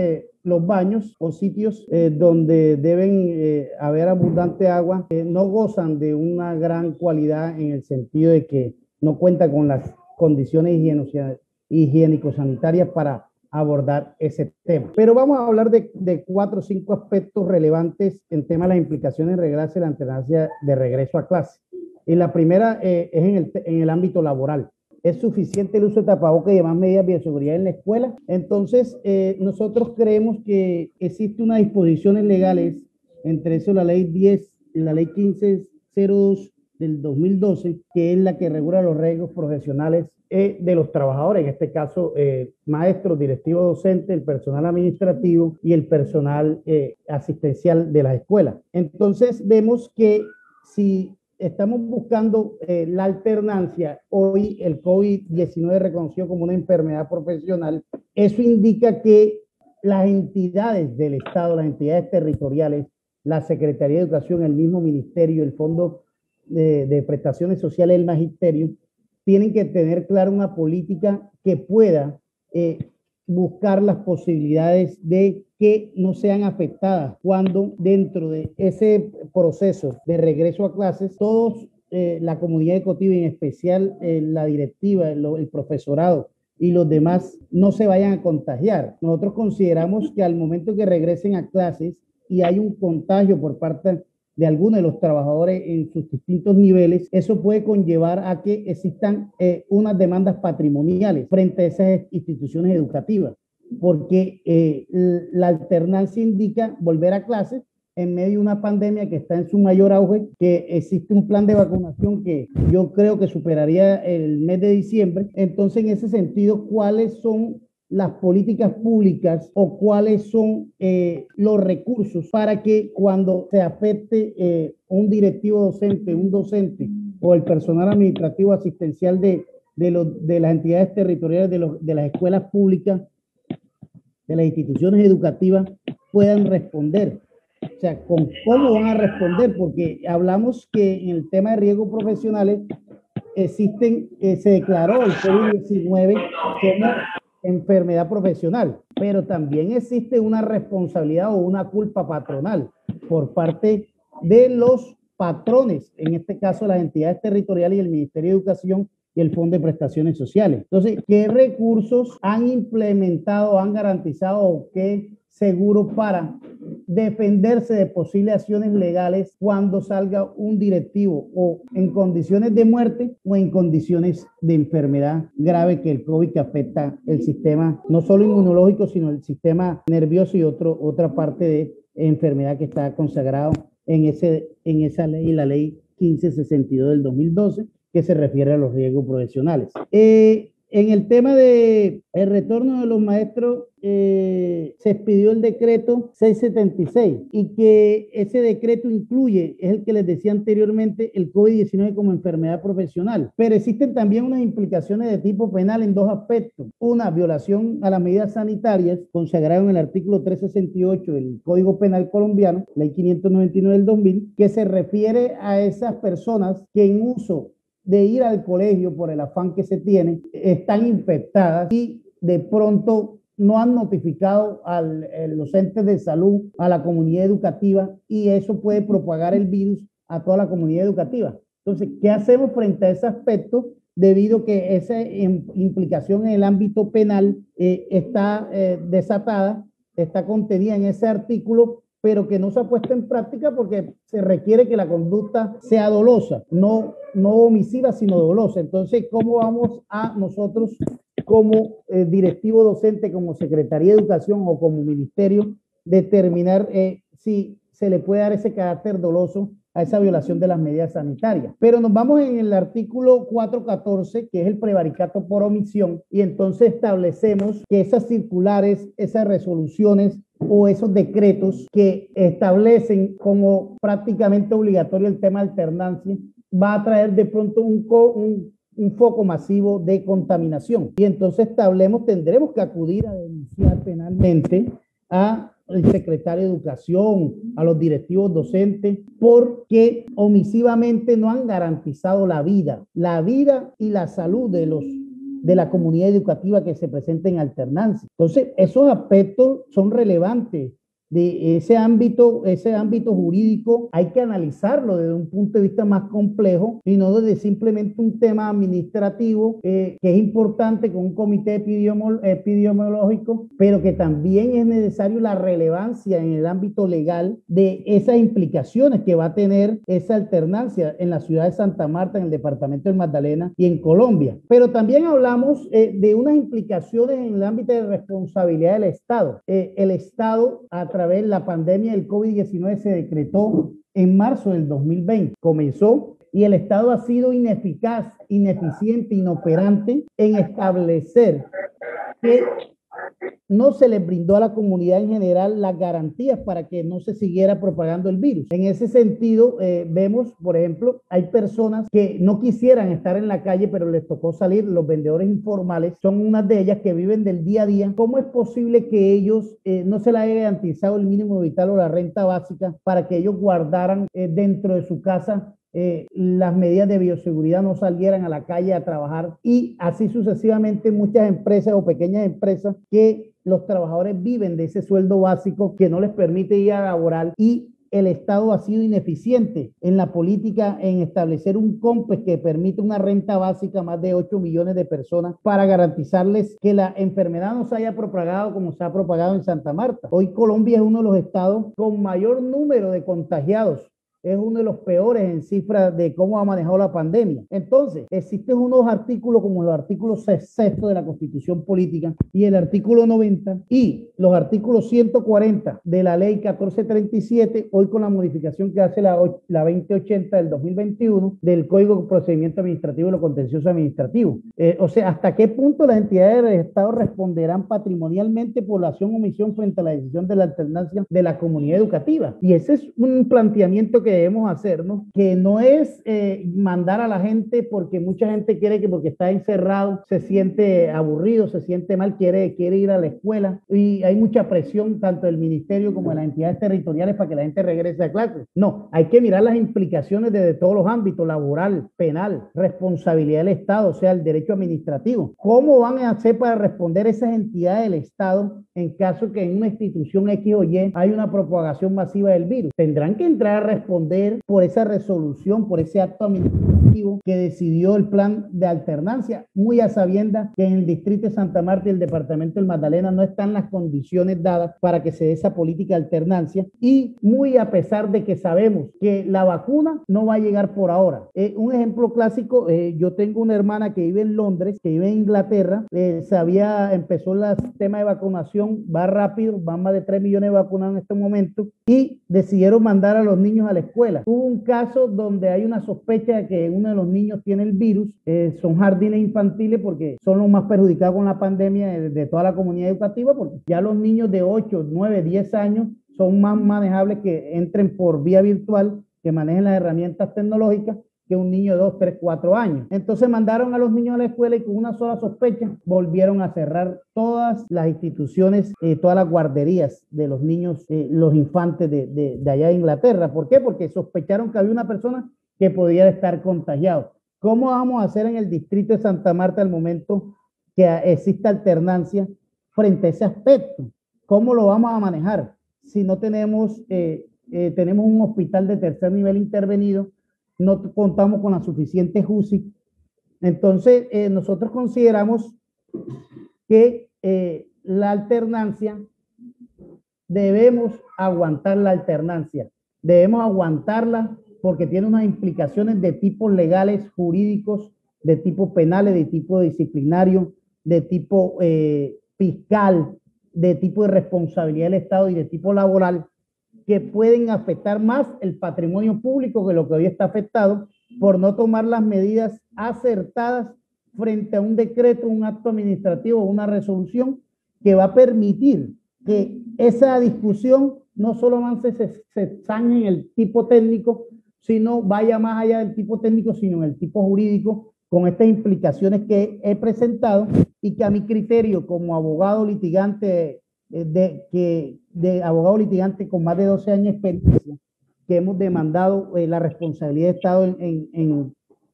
los baños o sitios donde deben haber abundante agua no gozan de una gran cualidad, en el sentido de que no cuenta con las condiciones higiénico-sanitarias para abordar ese tema. Pero vamos a hablar de 4 o 5 aspectos relevantes en tema de las implicaciones de la alternancia de regreso a clase. Y la primera es en el ámbito laboral. ¿Es suficiente el uso de tapabocas y demás medidas de bioseguridad en la escuela? Entonces, nosotros creemos que existen unas disposiciones legales, entre eso la ley 10 y la ley 1502 del 2012, que es la que regula los riesgos profesionales de los trabajadores, en este caso maestros, directivos docentes, el personal administrativo y el personal asistencial de las escuelas. Entonces vemos que si estamos buscando la alternancia, hoy el COVID-19 reconocido como una enfermedad profesional, eso indica que las entidades del Estado, las entidades territoriales, la Secretaría de Educación, el mismo ministerio, el Fondo de Prestaciones Sociales, el Magisterio, tienen que tener clara una política que pueda buscar las posibilidades de que no sean afectadas cuando dentro de ese proceso de regreso a clases, todos, la comunidad educativa, en especial la directiva, el profesorado y los demás, no se vayan a contagiar. Nosotros consideramos que al momento que regresen a clases y hay un contagio por parte de algunos de los trabajadores en sus distintos niveles, eso puede conllevar a que existan unas demandas patrimoniales frente a esas instituciones educativas, porque la alternancia indica volver a clases en medio de una pandemia que está en su mayor auge, que existe un plan de vacunación que yo creo que superaría el mes de diciembre. Entonces, en ese sentido, ¿cuáles son las políticas públicas o cuáles son los recursos para que cuando se afecte un directivo docente, un docente o el personal administrativo asistencial de las entidades territoriales de las escuelas públicas, de las instituciones educativas, puedan responder? O sea, ¿cómo van a responder? Porque hablamos que en el tema de riesgos profesionales se declaró el COVID-19 como enfermedad profesional, pero también existe una responsabilidad o una culpa patronal por parte de los patrones, en este caso las entidades territoriales y el Ministerio de Educación y el Fondo de Prestaciones Sociales. Entonces, ¿qué recursos han implementado, han garantizado o qué seguro para defenderse de posibles acciones legales cuando salga un directivo o en condiciones de muerte o en condiciones de enfermedad grave que el COVID, que afecta el sistema no solo inmunológico, sino el sistema nervioso y otra parte de enfermedad que está consagrado en esa ley, la ley 1562 del 2012, que se refiere a los riesgos profesionales. En el tema de el retorno de los maestros, se expidió el decreto 676 y que ese decreto incluye, es el que les decía anteriormente, el COVID-19 como enfermedad profesional. Pero existen también unas implicaciones de tipo penal en dos aspectos. Una, violación a las medidas sanitarias consagrado en el artículo 368 del Código Penal colombiano, ley 599 del 2000, que se refiere a esas personas que en uso de ir al colegio por el afán que se tiene, están infectadas y de pronto no han notificado a los entes de salud, a la comunidad educativa, y eso puede propagar el virus a toda la comunidad educativa. Entonces, ¿qué hacemos frente a ese aspecto? Debido a que esa implicación en el ámbito penal está desatada, está contenida en ese artículo, pero que no se ha puesto en práctica porque se requiere que la conducta sea dolosa, no omisiva, sino dolosa. Entonces, ¿cómo vamos a nosotros como directivo docente, como Secretaría de Educación o como ministerio, determinar si se le puede dar ese carácter doloso a esa violación de las medidas sanitarias? Pero nos vamos en el artículo 414, que es el prevaricato por omisión, y entonces establecemos que esas circulares, esas resoluciones o esos decretos que establecen como prácticamente obligatorio el tema de alternancia, va a traer de pronto un foco masivo de contaminación. Y entonces tendremos que acudir a denunciar penalmente al secretario de Educación, a los directivos docentes, porque omisivamente no han garantizado la vida y la salud de la comunidad educativa que se presenta en alternancia. Entonces, esos aspectos son relevantes. De ese ámbito jurídico hay que analizarlo desde un punto de vista más complejo y no desde simplemente un tema administrativo que es importante con un comité epidemiológico, pero que también es necesario la relevancia en el ámbito legal de esas implicaciones que va a tener esa alternancia en la ciudad de Santa Marta, en el departamento del Magdalena y en Colombia. Pero también hablamos de unas implicaciones en el ámbito de responsabilidad del Estado. El Estado, a través de la pandemia del COVID-19, se decretó en marzo del 2020. Comenzó y el Estado ha sido ineficaz, ineficiente, inoperante en establecer que no se les brindó a la comunidad en general las garantías para que no se siguiera propagando el virus. En ese sentido, vemos, por ejemplo, hay personas que no quisieran estar en la calle, pero les tocó salir. Los vendedores informales son unas de ellas que viven del día a día. ¿Cómo es posible que ellos no se les haya garantizado el mínimo vital o la renta básica para que ellos guardaran dentro de su casa las medidas de bioseguridad, no salieran a la calle a trabajar? Y así sucesivamente muchas empresas o pequeñas empresas que los trabajadores viven de ese sueldo básico que no les permite ir a laborar, y el Estado ha sido ineficiente en la política en establecer un COMPES que permite una renta básica a más de 8 millones de personas para garantizarles que la enfermedad no se haya propagado como se ha propagado en Santa Marta. Hoy Colombia es uno de los estados con mayor número de contagiados. Es uno de los peores en cifras de cómo ha manejado la pandemia. Entonces, existen unos artículos como los artículos 6 de la Constitución Política y el artículo 90 y los artículos 140 de la ley 1437, hoy con la modificación que hace la 2080 del 2021 del Código de Procedimiento Administrativo y lo Contencioso Administrativo. O sea, ¿hasta qué punto las entidades del Estado responderán patrimonialmente por la acción o omisión frente a la decisión de la alternancia de la comunidad educativa? Y ese es un planteamiento que debemos hacernos, que no es mandar a la gente, porque mucha gente quiere que porque está encerrado se siente aburrido, se siente mal, quiere ir a la escuela, y hay mucha presión tanto del ministerio como de las entidades territoriales para que la gente regrese a clases. No, hay que mirar las implicaciones desde todos los ámbitos: laboral, penal, responsabilidad del Estado, o sea, el derecho administrativo. ¿Cómo van a hacer para responder esas entidades del Estado en caso que en una institución X o Y hay una propagación masiva del virus? Tendrán que entrar a responder por esa resolución, por ese acto administrativo que decidió el plan de alternancia, muy a sabiendas que en el distrito de Santa Marta y el departamento del Magdalena no están las condiciones dadas para que se dé esa política de alternancia, y muy a pesar de que sabemos que la vacuna no va a llegar por ahora. Un ejemplo clásico, yo tengo una hermana que vive en Londres, que vive en Inglaterra, empezó el sistema de vacunación, va rápido, van más de 3 millones de vacunados en este momento, y decidieron mandar a los niños a la escuela. Hubo un caso donde hay una sospecha de que uno de los niños tiene el virus. Son jardines infantiles porque son los más perjudicados con la pandemia de toda la comunidad educativa, porque ya los niños de 8, 9, 10 años son más manejables que entren por vía virtual, que manejen las herramientas tecnológicas, que un niño de 2, 3, 4 años. Entonces mandaron a los niños a la escuela y con una sola sospecha volvieron a cerrar todas las instituciones, todas las guarderías de los niños, los infantes de allá de Inglaterra. ¿Por qué? Porque sospecharon que había una persona que podía estar contagiado. ¿Cómo vamos a hacer en el distrito de Santa Marta al momento que exista alternancia frente a ese aspecto? ¿Cómo lo vamos a manejar si no tenemos un hospital de tercer nivel intervenido? No contamos con la suficiente UCI. Entonces, nosotros consideramos que la alternancia, debemos aguantar la alternancia. Debemos aguantarla porque tiene unas implicaciones de tipos legales, jurídicos, de tipo penales, de tipo disciplinario, de tipo fiscal, de tipo de responsabilidad del Estado y de tipo laboral, que pueden afectar más el patrimonio público que lo que hoy está afectado por no tomar las medidas acertadas frente a un decreto, un acto administrativo, una resolución que va a permitir que esa discusión no solamente se zanje en el tipo técnico, sino vaya más allá del tipo técnico, sino en el tipo jurídico, con estas implicaciones que he presentado y que a mi criterio como abogado litigante abogado litigante con más de 12 años de experiencia, que hemos demandado la responsabilidad de Estado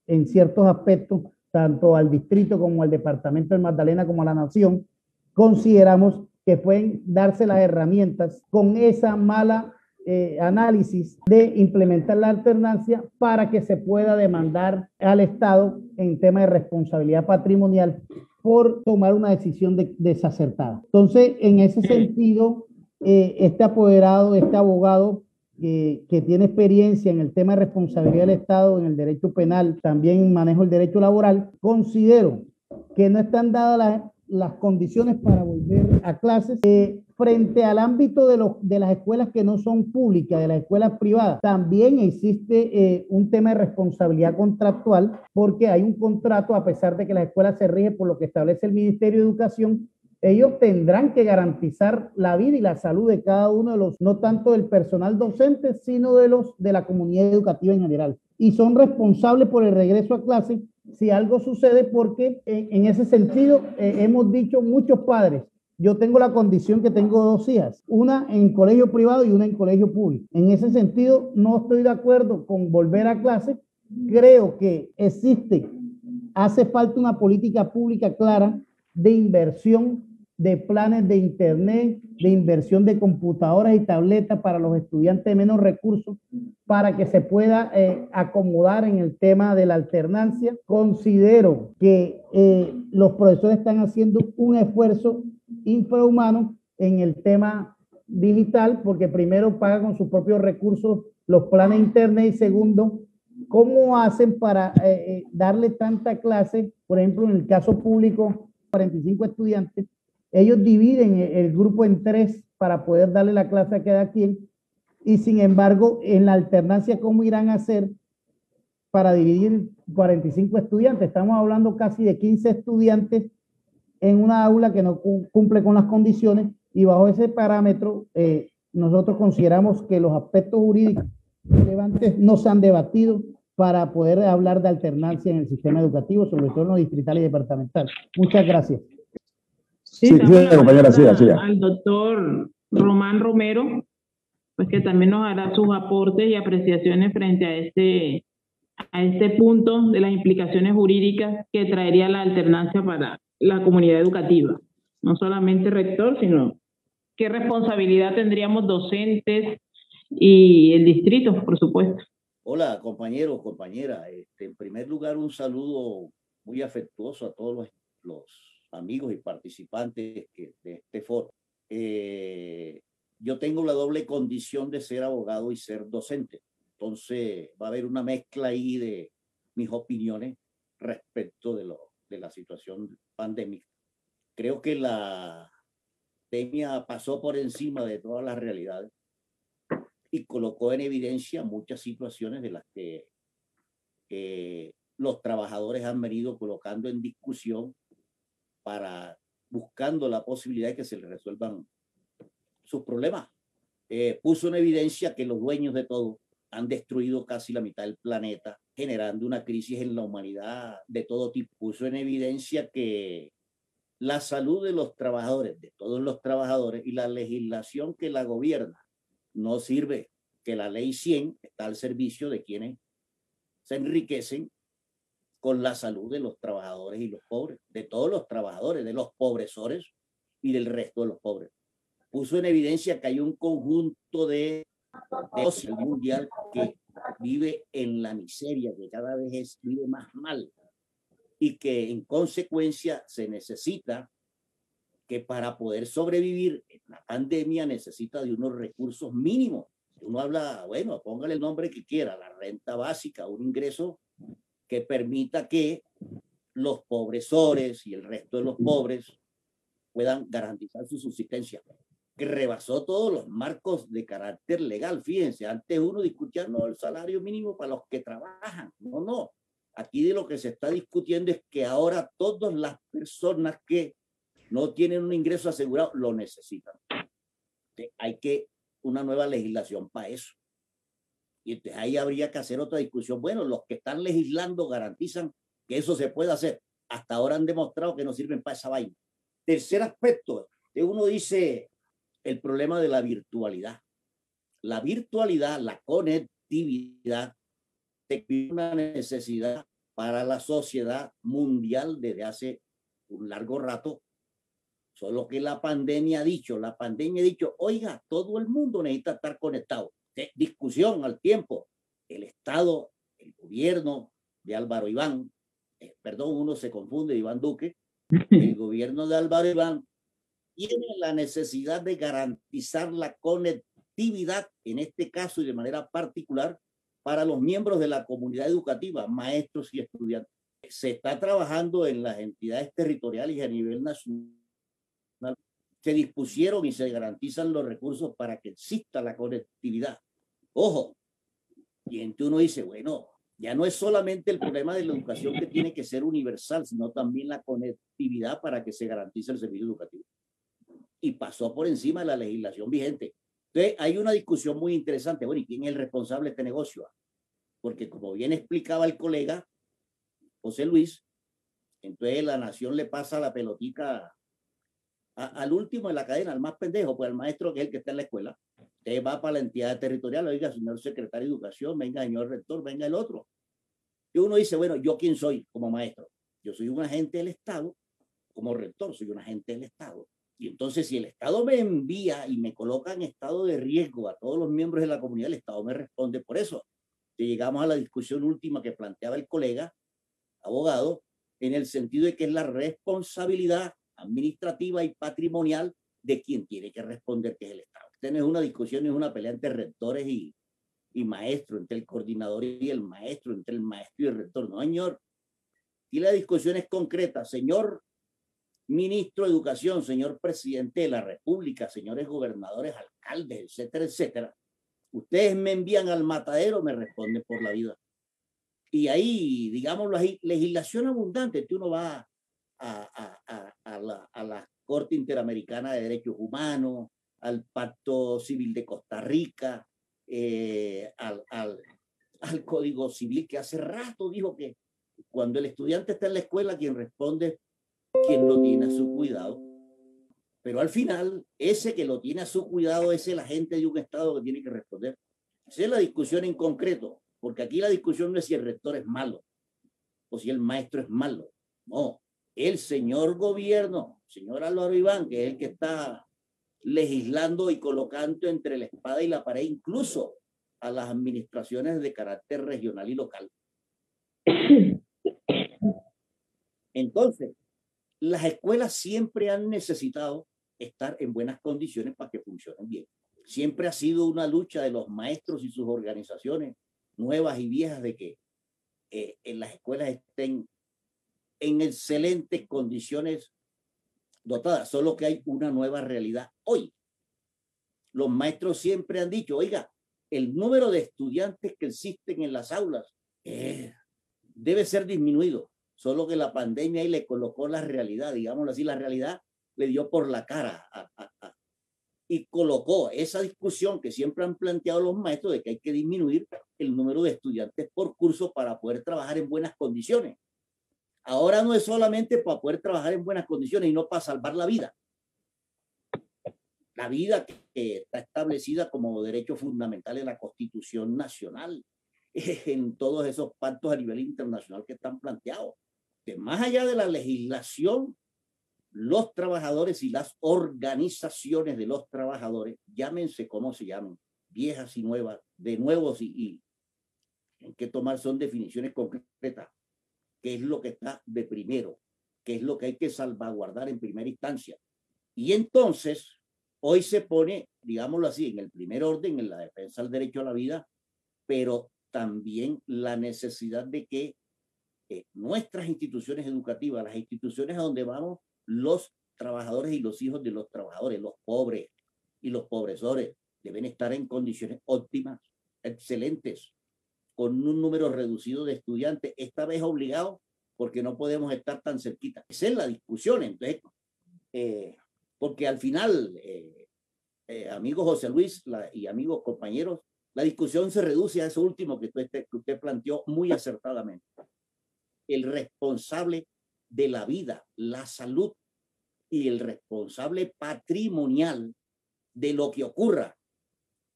en ciertos aspectos, tanto al distrito como al departamento del Magdalena como a la nación, consideramos que pueden darse las herramientas con esa mala análisis de implementar la alternancia para que se pueda demandar al Estado en tema de responsabilidad patrimonial por tomar una decisión desacertada. Entonces, en ese sentido, este apoderado, este abogado que tiene experiencia en el tema de responsabilidad del Estado, en el derecho penal, también manejo el derecho laboral, considero que no están dadas las condiciones para volver a clases. Frente al ámbito de las escuelas que no son públicas, de las escuelas privadas, también existe un tema de responsabilidad contractual, porque hay un contrato, a pesar de que las escuelas se rigen por lo que establece el Ministerio de Educación, ellos tendrán que garantizar la vida y la salud de cada uno de los, no tanto del personal docente, sino de la comunidad educativa en general. Y son responsables por el regreso a clase si algo sucede, porque en ese sentido hemos dicho muchos padres. Yo tengo la condición que tengo 2 hijas, una en colegio privado y una en colegio público. En ese sentido, no estoy de acuerdo con volver a clase. Creo que hace falta una política pública clara de inversión de planes de internet, de inversión de computadoras y tabletas para los estudiantes de menos recursos, para que se pueda acomodar en el tema de la alternancia. Considero que los profesores están haciendo un esfuerzo infrahumano en el tema digital, porque primero pagan con sus propios recursos los planes de internet y segundo, ¿cómo hacen para darle tanta clase? Por ejemplo, en el caso público, 45 estudiantes, ellos dividen el grupo en 3 para poder darle la clase a cada quien, y sin embargo, en la alternancia, ¿cómo irán a hacer para dividir 45 estudiantes? Estamos hablando casi de 15 estudiantes en una aula que no cumple con las condiciones, y bajo ese parámetro, nosotros consideramos que los aspectos jurídicos relevantes no se han debatido para poder hablar de alternancia en el sistema educativo, sobre todo en los distrital y departamental. Muchas gracias. Sí, compañera, sí. Al doctor Román Romero, pues que también nos hará sus aportes y apreciaciones frente a este punto de las implicaciones jurídicas que traería la alternancia para la comunidad educativa. No solamente rector, sino qué responsabilidad tendríamos docentes y el distrito, por supuesto. Hola, compañeros, compañera. En primer lugar, un saludo muy afectuoso a todos los amigos y participantes de este foro. Yo tengo la doble condición de ser abogado y ser docente. Entonces va a haber una mezcla ahí de mis opiniones respecto de la situación pandémica. Creo que la pandemia pasó por encima de todas las realidades y colocó en evidencia muchas situaciones de las que los trabajadores han venido colocando en discusión buscando la posibilidad de que se les resuelvan sus problemas. Puso en evidencia que los dueños de todo han destruido casi la mitad del planeta, generando una crisis en la humanidad de todo tipo. Puso en evidencia que la salud de los trabajadores, de todos los trabajadores, y la legislación que la gobierna no sirve, que la ley 100 está al servicio de quienes se enriquecen con la salud de los trabajadores y los pobres, de todos los trabajadores, de los pobresores y del resto de los pobres. Puso en evidencia que hay un conjunto de sociedad mundial que vive en la miseria, que cada vez vive más mal, y que en consecuencia se necesita que para poder sobrevivir en la pandemia necesita de unos recursos mínimos. Uno habla, bueno, póngale el nombre que quiera, la renta básica, un ingreso que permita que los pobresores y el resto de los pobres puedan garantizar su subsistencia, que rebasó todos los marcos de carácter legal. Fíjense, antes uno discutía no, el salario mínimo para los que trabajan. No. Aquí de lo que se está discutiendo es que ahora todas las personas que no tienen un ingreso asegurado lo necesitan. Entonces, hay una nueva legislación para eso. Y entonces ahí habría que hacer otra discusión. Bueno, los que están legislando garantizan que eso se puede hacer. Hasta ahora han demostrado que no sirven para esa vaina. Tercer aspecto, uno dice el problema de la virtualidad. La virtualidad, la conectividad, es una necesidad para la sociedad mundial desde hace un largo rato. Solo que la pandemia ha dicho, oiga, todo el mundo necesita estar conectado. Discusión al tiempo. El Estado, el gobierno de Álvaro Iván, uno se confunde, Iván Duque, el gobierno de Álvaro Iván tiene la necesidad de garantizar la conectividad, en este caso y de manera particular, para los miembros de la comunidad educativa, maestros y estudiantes. Se está trabajando en las entidades territoriales y a nivel nacional. Se dispusieron y se garantizan los recursos para que exista la conectividad. Ojo, y entonces uno dice, bueno, Ya no es solamente el problema de la educación que tiene que ser universal, sino también la conectividad para que se garantice el servicio educativo. Y pasó por encima de la legislación vigente. Entonces, hay una discusión muy interesante. Bueno, ¿y quién es el responsable de este negocio? Porque como bien explicaba el colega José Luis, entonces la nación le pasa la pelotita al último de la cadena, al más pendejo, pues al maestro que es el que está en la escuela. Usted va para la entidad territorial, oiga, señor secretario de Educación, venga, señor rector, venga el otro. Y uno dice, bueno, ¿yo quién soy como maestro? Yo soy un agente del Estado, como rector soy un agente del Estado. Y entonces si el Estado me envía y me coloca en estado de riesgo a todos los miembros de la comunidad, el Estado me responde por eso. Y llegamos a la discusión última que planteaba el colega, abogado, en el sentido de que es la responsabilidad administrativa y patrimonial de quien tiene que responder, que es el Estado. Esta no es una discusión, es una pelea entre rectores y maestros, entre el coordinador y el maestro, entre el maestro y el rector. No, señor. Y la discusión es concreta. Señor ministro de Educación, señor presidente de la República, señores gobernadores, alcaldes, etcétera, etcétera. Ustedes me envían al matadero, me responden por la vida. Y ahí, digámoslo ahí, legislación abundante. Tú uno va a la Corte Interamericana de Derechos Humanos, al Pacto Civil de Costa Rica, al Código Civil, que hace rato dijo que cuando el estudiante está en la escuela, quien responde, quien lo tiene a su cuidado. Pero al final, ese que lo tiene a su cuidado es el agente de un Estado que tiene que responder. Esa es la discusión en concreto, porque aquí la discusión no es si el rector es malo o si el maestro es malo. No, el señor gobierno, señor Álvaro Iván, que es el que está legislando y colocando entre la espada y la pared, incluso a las administraciones de carácter regional y local. Entonces, las escuelas siempre han necesitado estar en buenas condiciones para que funcionen bien. Siempre ha sido una lucha de los maestros y sus organizaciones, nuevas y viejas, de que en las escuelas estén en excelentes condiciones dotadas, solo que hay una nueva realidad hoy. Los maestros siempre han dicho, oiga, el número de estudiantes que existen en las aulas debe ser disminuido, solo que la pandemia ahí le colocó la realidad, digámoslo así, la realidad le dio por la cara y colocó esa discusión que siempre han planteado los maestros de que hay que disminuir el número de estudiantes por curso para poder trabajar en buenas condiciones. Ahora no es solamente para poder trabajar en buenas condiciones y no para salvar la vida. La vida que está establecida como derecho fundamental en la Constitución Nacional, en todos esos pactos a nivel internacional que están planteados. Que más allá de la legislación, los trabajadores y las organizaciones de los trabajadores, llámense como se llamen, viejas y nuevas, de nuevos y en que tomar son definiciones concretas. ¿Qué es lo que está de primero? ¿Qué es lo que hay que salvaguardar en primera instancia? Y entonces, hoy se pone, digámoslo así, en el primer orden, en la defensa del derecho a la vida, pero también la necesidad de que nuestras instituciones educativas, las instituciones a donde vamos los trabajadores y los hijos de los trabajadores, los pobres y los pobresores, deben estar en condiciones óptimas, excelentes, con un número reducido de estudiantes, esta vez obligados porque no podemos estar tan cerquita. Esa es la discusión, entonces, porque al final, amigo José Luis y amigos compañeros, la discusión se reduce a eso último que usted planteó muy acertadamente. El responsable de la vida, la salud y el responsable patrimonial de lo que ocurra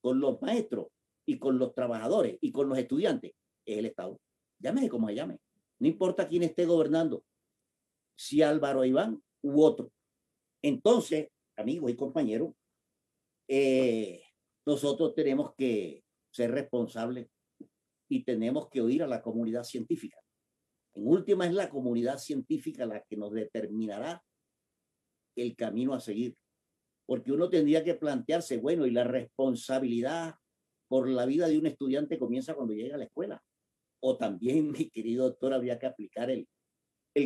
con los maestros y con los trabajadores y con los estudiantes es el Estado. Llámese como se llame. No importa quién esté gobernando, si Álvaro Iván u otro. Entonces, amigos y compañeros, nosotros tenemos que ser responsables y tenemos que oír a la comunidad científica. En última, es la comunidad científica la que nos determinará el camino a seguir. Porque uno tendría que plantearse, bueno, y la responsabilidad por la vida de un estudiante comienza cuando llega a la escuela. O también, mi querido doctor, habría que aplicar el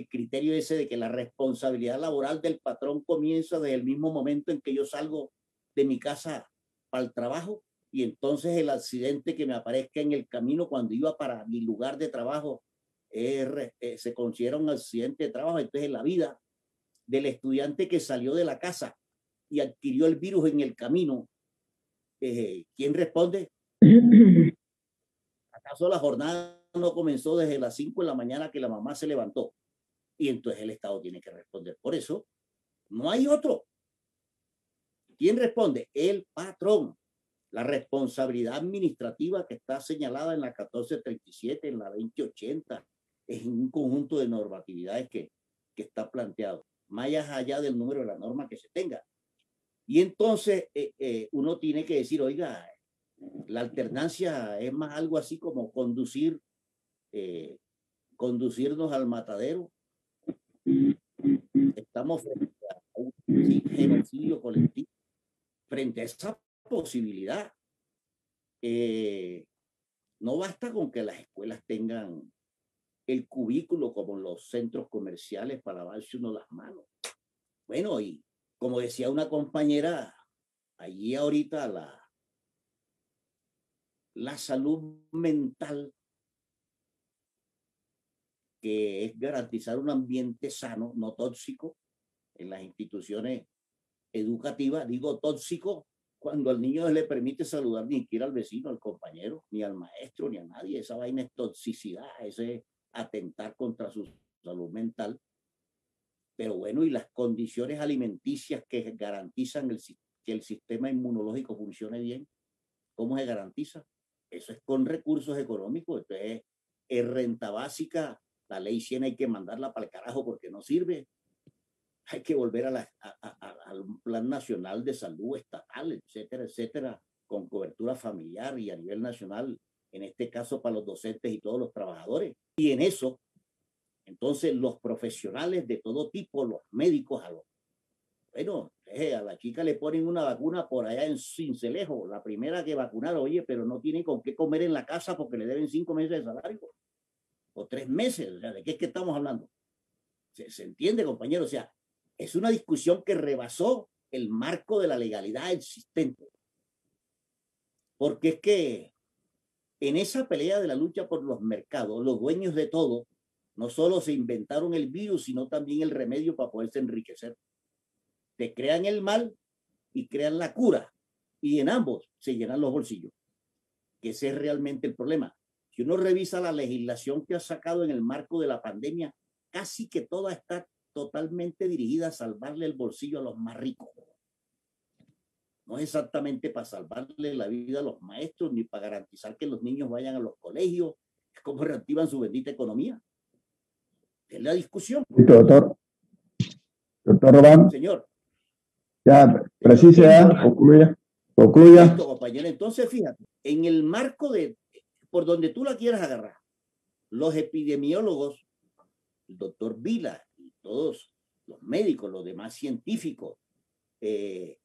criterio ese de que la responsabilidad laboral del patrón comienza desde el mismo momento en que yo salgo de mi casa para el trabajo y entonces el accidente que me aparezca en el camino cuando iba para mi lugar de trabajo se considera un accidente de trabajo. Entonces la vida del estudiante que salió de la casa y adquirió el virus en el camino, ¿quién responde? ¿Acaso la jornada no comenzó desde las 5 de la mañana que la mamá se levantó? Y entonces el Estado tiene que responder por eso. No hay otro. ¿Quién responde? El patrón. La responsabilidad administrativa que está señalada en la 1437, en la 2080, es un conjunto de normatividades que está planteado, más allá del número de la norma que se tenga. Y entonces uno tiene que decir, oiga, la alternancia es más algo así como conducirnos al matadero. Estamos frente a un genocidio colectivo. Frente a esa posibilidad, no basta con que las escuelas tengan el cubículo como los centros comerciales para lavarse uno las manos. Bueno, y como decía una compañera, allí ahorita la salud mental, que es garantizar un ambiente sano, no tóxico, en las instituciones educativa, digo tóxico, cuando al niño no le permite saludar ni siquiera al vecino, al compañero, ni al maestro, ni a nadie. Esa vaina es toxicidad, ese es atentar contra su salud mental. Pero bueno, y las condiciones alimenticias que garantizan que el sistema inmunológico funcione bien, ¿cómo se garantiza? Eso es con recursos económicos. Entonces, es renta básica, la ley 100 hay que mandarla para el carajo porque no sirve. Hay que volver al plan nacional de salud estatal, etcétera, etcétera, con cobertura familiar y a nivel nacional, en este caso para los docentes y todos los trabajadores. Y en eso, entonces, los profesionales de todo tipo, los médicos, a la chica le ponen una vacuna por allá en Sincelejo, la primera que vacunaron, oye, pero no tiene con qué comer en la casa porque le deben 5 meses de salario, o 3 meses, o sea, ¿de qué es que estamos hablando? ¿Se entiende, compañero? O sea, es una discusión que rebasó el marco de la legalidad existente. Porque es que en esa pelea de la lucha por los mercados, los dueños de todo, no solo se inventaron el virus, sino también el remedio para poderse enriquecer. Te crean el mal y crean la cura. Y en ambos se llenan los bolsillos. Que ese es realmente el problema. Si uno revisa la legislación que ha sacado en el marco de la pandemia, casi que toda está totalmente dirigida a salvarle el bolsillo a los más ricos. No es exactamente para salvarle la vida a los maestros ni para garantizar que los niños vayan a los colegios. Es como reactivan su bendita economía. Es la discusión. Doctor Román. Señor. Ya, precisa, concluya. Listo, compañero. Entonces, fíjate, en el marco por donde tú la quieras agarrar, los epidemiólogos, el doctor Vila, todos los médicos, los demás científicos, en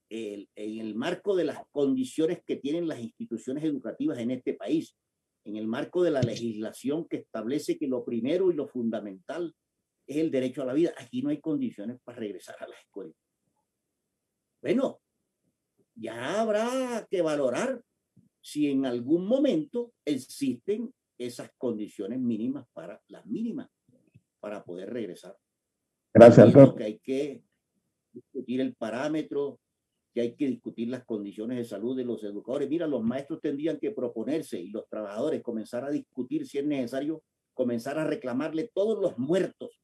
el marco de las condiciones que tienen las instituciones educativas en este país, en el marco de la legislación que establece que lo primero y lo fundamental es el derecho a la vida. Aquí no hay condiciones para regresar a la escuela. Bueno, ya habrá que valorar si en algún momento existen esas condiciones mínimas para poder regresar. Gracias, doctor. Que hay que discutir el parámetro, que hay que discutir las condiciones de salud de los educadores. Mira, los maestros tendrían que proponerse y los trabajadores comenzar a discutir si es necesario, comenzar a reclamarle todos los muertos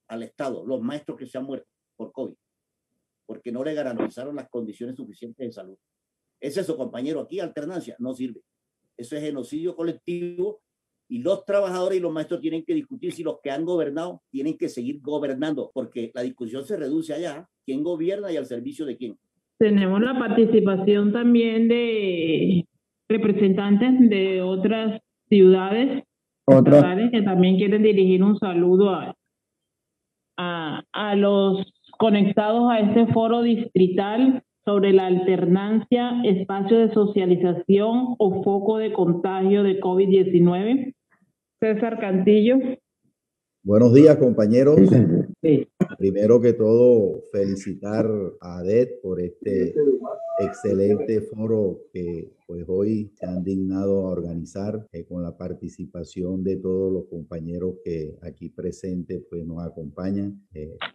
al Estado, los maestros que se han muerto por COVID, porque no le garantizaron las condiciones suficientes de salud. Es eso, compañero, aquí alternancia no sirve. Eso es genocidio colectivo y los trabajadores y los maestros tienen que discutir si los que han gobernado tienen que seguir gobernando, porque la discusión se reduce allá, quién gobierna y al servicio de quién. Tenemos la participación también de representantes de otras ciudades estatales que también quieren dirigir un saludo a los conectados a este foro distrital sobre la alternancia, espacio de socialización o foco de contagio de COVID-19. César Cantillo. Buenos días, compañeros. Sí. Primero que todo, felicitar a ADET por este excelente foro que pues hoy se han dignado a organizar con la participación de todos los compañeros que aquí presentes pues nos acompañan.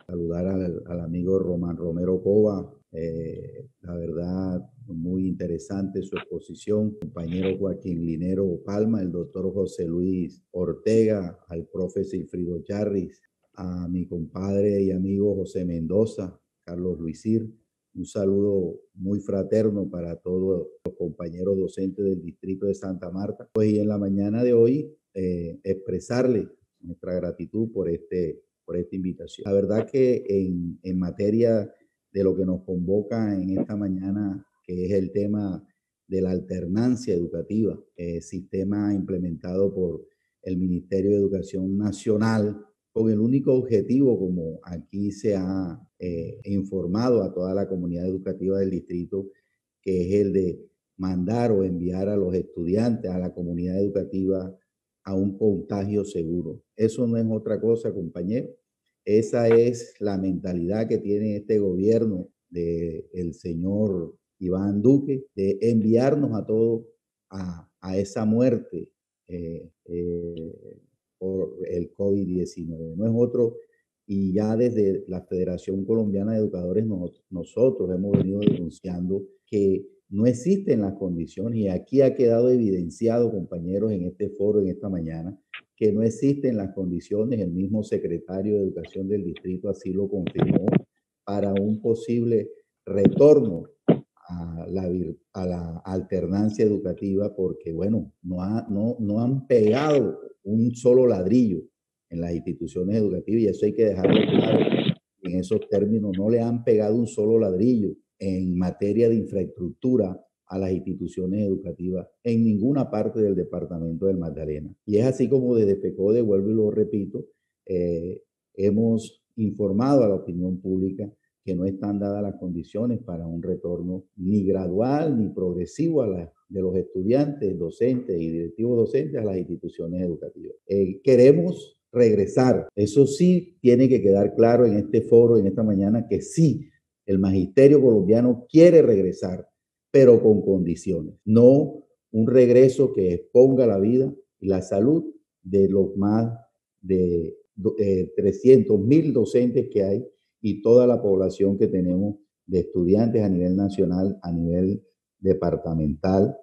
Saludar al amigo Román Romero Cova, la verdad muy interesante su exposición, compañero Joaquín Linero Palma, el doctor José Luis Ortega, al profe Silfrido Charris, a mi compadre y amigo José Mendoza, Carlos Luisir. Un saludo muy fraterno para todos los compañeros docentes del distrito de Santa Marta. Pues y en la mañana de hoy expresarle nuestra gratitud por esta invitación. La verdad que en materia de lo que nos convoca en esta mañana, que es el tema de la alternancia educativa, sistema implementado por el Ministerio de Educación Nacional, con el único objetivo, como aquí se ha informado a toda la comunidad educativa del distrito, que es el de mandar o enviar a los estudiantes, a la comunidad educativa, a un contagio seguro. Eso no es otra cosa, compañero. Esa es la mentalidad que tiene este gobierno del señor Iván Duque, de enviarnos a todos a esa muerte por el COVID-19. No es otro, y ya desde la Federación Colombiana de Educadores nosotros hemos venido denunciando que no existen las condiciones, y aquí ha quedado evidenciado, compañeros, en este foro, en esta mañana, que no existen las condiciones. El mismo secretario de Educación del distrito así lo confirmó, para un posible retorno a la alternancia educativa, porque, bueno, no han pegado un solo ladrillo en las instituciones educativas, y eso hay que dejarlo claro. En esos términos, no le han pegado un solo ladrillo en materia de infraestructura a las instituciones educativas en ninguna parte del departamento del Magdalena. Y es así como desde PECODE, vuelvo y lo repito, hemos informado a la opinión pública que no están dadas las condiciones para un retorno ni gradual ni progresivo de los estudiantes, docentes y directivos docentes a las instituciones educativas. Queremos regresar. Eso sí tiene que quedar claro en este foro, en esta mañana, que sí, el magisterio colombiano quiere regresar, pero con condiciones. No un regreso que exponga la vida y la salud de los más de 300.000 docentes que hay y toda la población que tenemos de estudiantes a nivel nacional, a nivel departamental,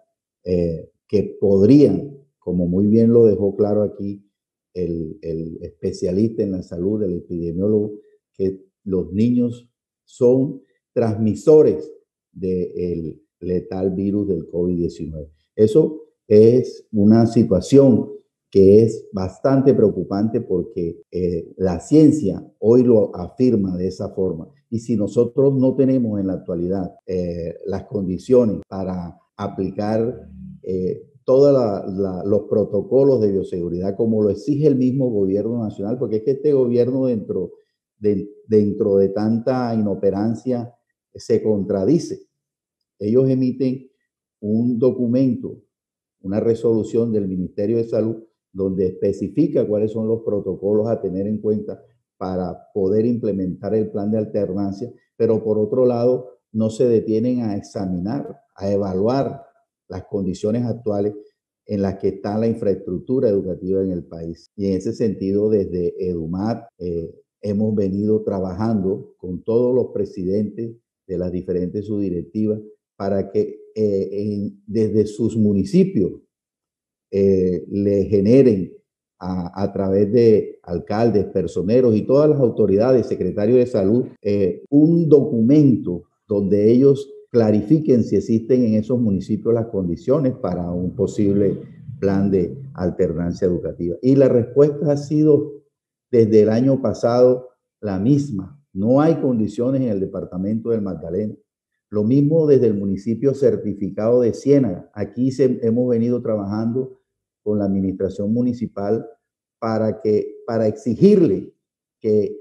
que podrían, como muy bien lo dejó claro aquí el especialista en la salud, el epidemiólogo, que los niños son transmisores del letal virus del COVID-19. Eso es una situación que es bastante preocupante, porque la ciencia hoy lo afirma de esa forma. Y si nosotros no tenemos en la actualidad las condiciones para aplicar todos los protocolos de bioseguridad, como lo exige el mismo gobierno nacional, porque es que este gobierno dentro de tanta inoperancia se contradice. Ellos emiten un documento, una resolución del Ministerio de Salud, donde especifica cuáles son los protocolos a tener en cuenta para poder implementar el plan de alternancia, pero por otro lado no se detienen a examinar, a evaluar las condiciones actuales en las que está la infraestructura educativa en el país. Y en ese sentido, desde EDUMAT hemos venido trabajando con todos los presidentes de las diferentes subdirectivas para que desde sus municipios le generen a través de alcaldes, personeros y todas las autoridades, secretarios de salud, un documento donde ellos clarifiquen si existen en esos municipios las condiciones para un posible plan de alternancia educativa. Y la respuesta ha sido desde el año pasado la misma. No hay condiciones en el departamento del Magdalena. Lo mismo desde el municipio certificado de Ciénaga. Aquí hemos venido trabajando con la administración municipal para exigirle que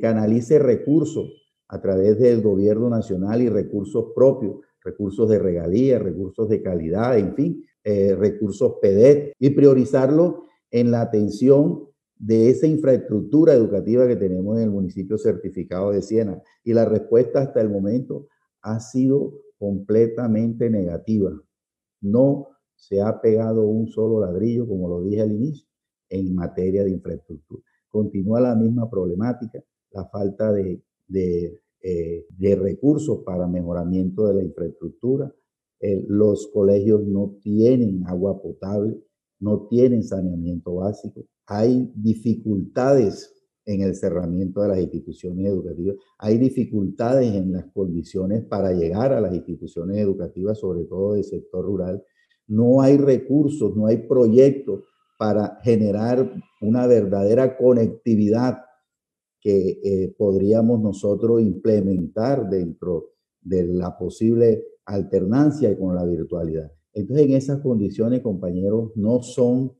canalice recursos a través del gobierno nacional y recursos propios, recursos de regalía, recursos de calidad, en fin, recursos PEDET, y priorizarlo en la atención de esa infraestructura educativa que tenemos en el municipio certificado de Ciénaga. Y la respuesta hasta el momento ha sido completamente negativa. No se ha pegado un solo ladrillo, como lo dije al inicio, en materia de infraestructura. Continúa la misma problemática, la falta de recursos para mejoramiento de la infraestructura. Los colegios no tienen agua potable, no tienen saneamiento básico. Hay dificultades en el cerramiento de las instituciones educativas. Hay dificultades en las condiciones para llegar a las instituciones educativas, sobre todo del sector rural. No hay recursos, no hay proyectos para generar una verdadera conectividad que podríamos nosotros implementar dentro de la posible alternancia con la virtualidad. Entonces, en esas condiciones, compañeros, no son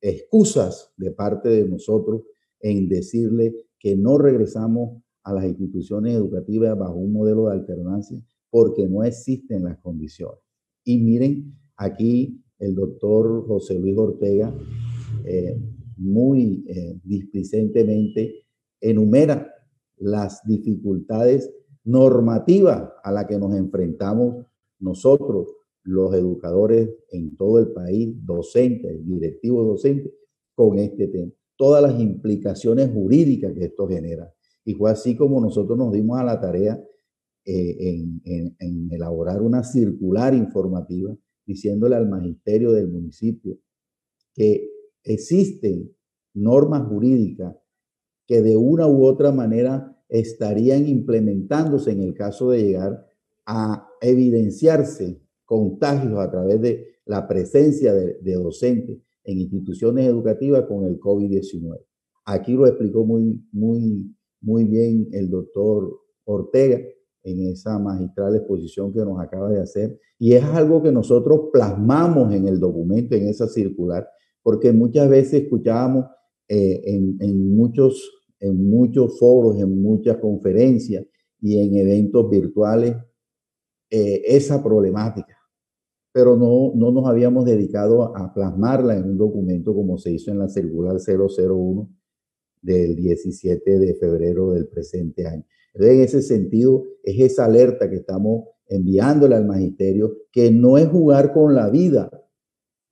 excusas de parte de nosotros en decirle que no regresamos a las instituciones educativas bajo un modelo de alternancia porque no existen las condiciones. Y miren, aquí el doctor José Luis Ortega muy displicentemente enumera las dificultades normativas a las que nos enfrentamos nosotros, los educadores en todo el país, docentes, directivos docentes, con este tema. Todas las implicaciones jurídicas que esto genera. Y fue así como nosotros nos dimos a la tarea en elaborar una circular informativa diciéndole al magisterio del municipio que existen normas jurídicas que de una u otra manera estarían implementándose en el caso de llegar a evidenciarse contagios a través de la presencia de docentes en instituciones educativas con el COVID-19. Aquí lo explicó muy bien el doctor Ortega en esa magistral exposición que nos acaba de hacer. Y es algo que nosotros plasmamos en el documento, en esa circular, porque muchas veces escuchábamos en muchos foros, en muchas conferencias y en eventos virtuales esa problemática, pero no nos habíamos dedicado a plasmarla en un documento como se hizo en la circular 001 del 17 de febrero del presente año. Entonces, en ese sentido, es esa alerta que estamos enviándole al magisterio, que no es jugar con la vida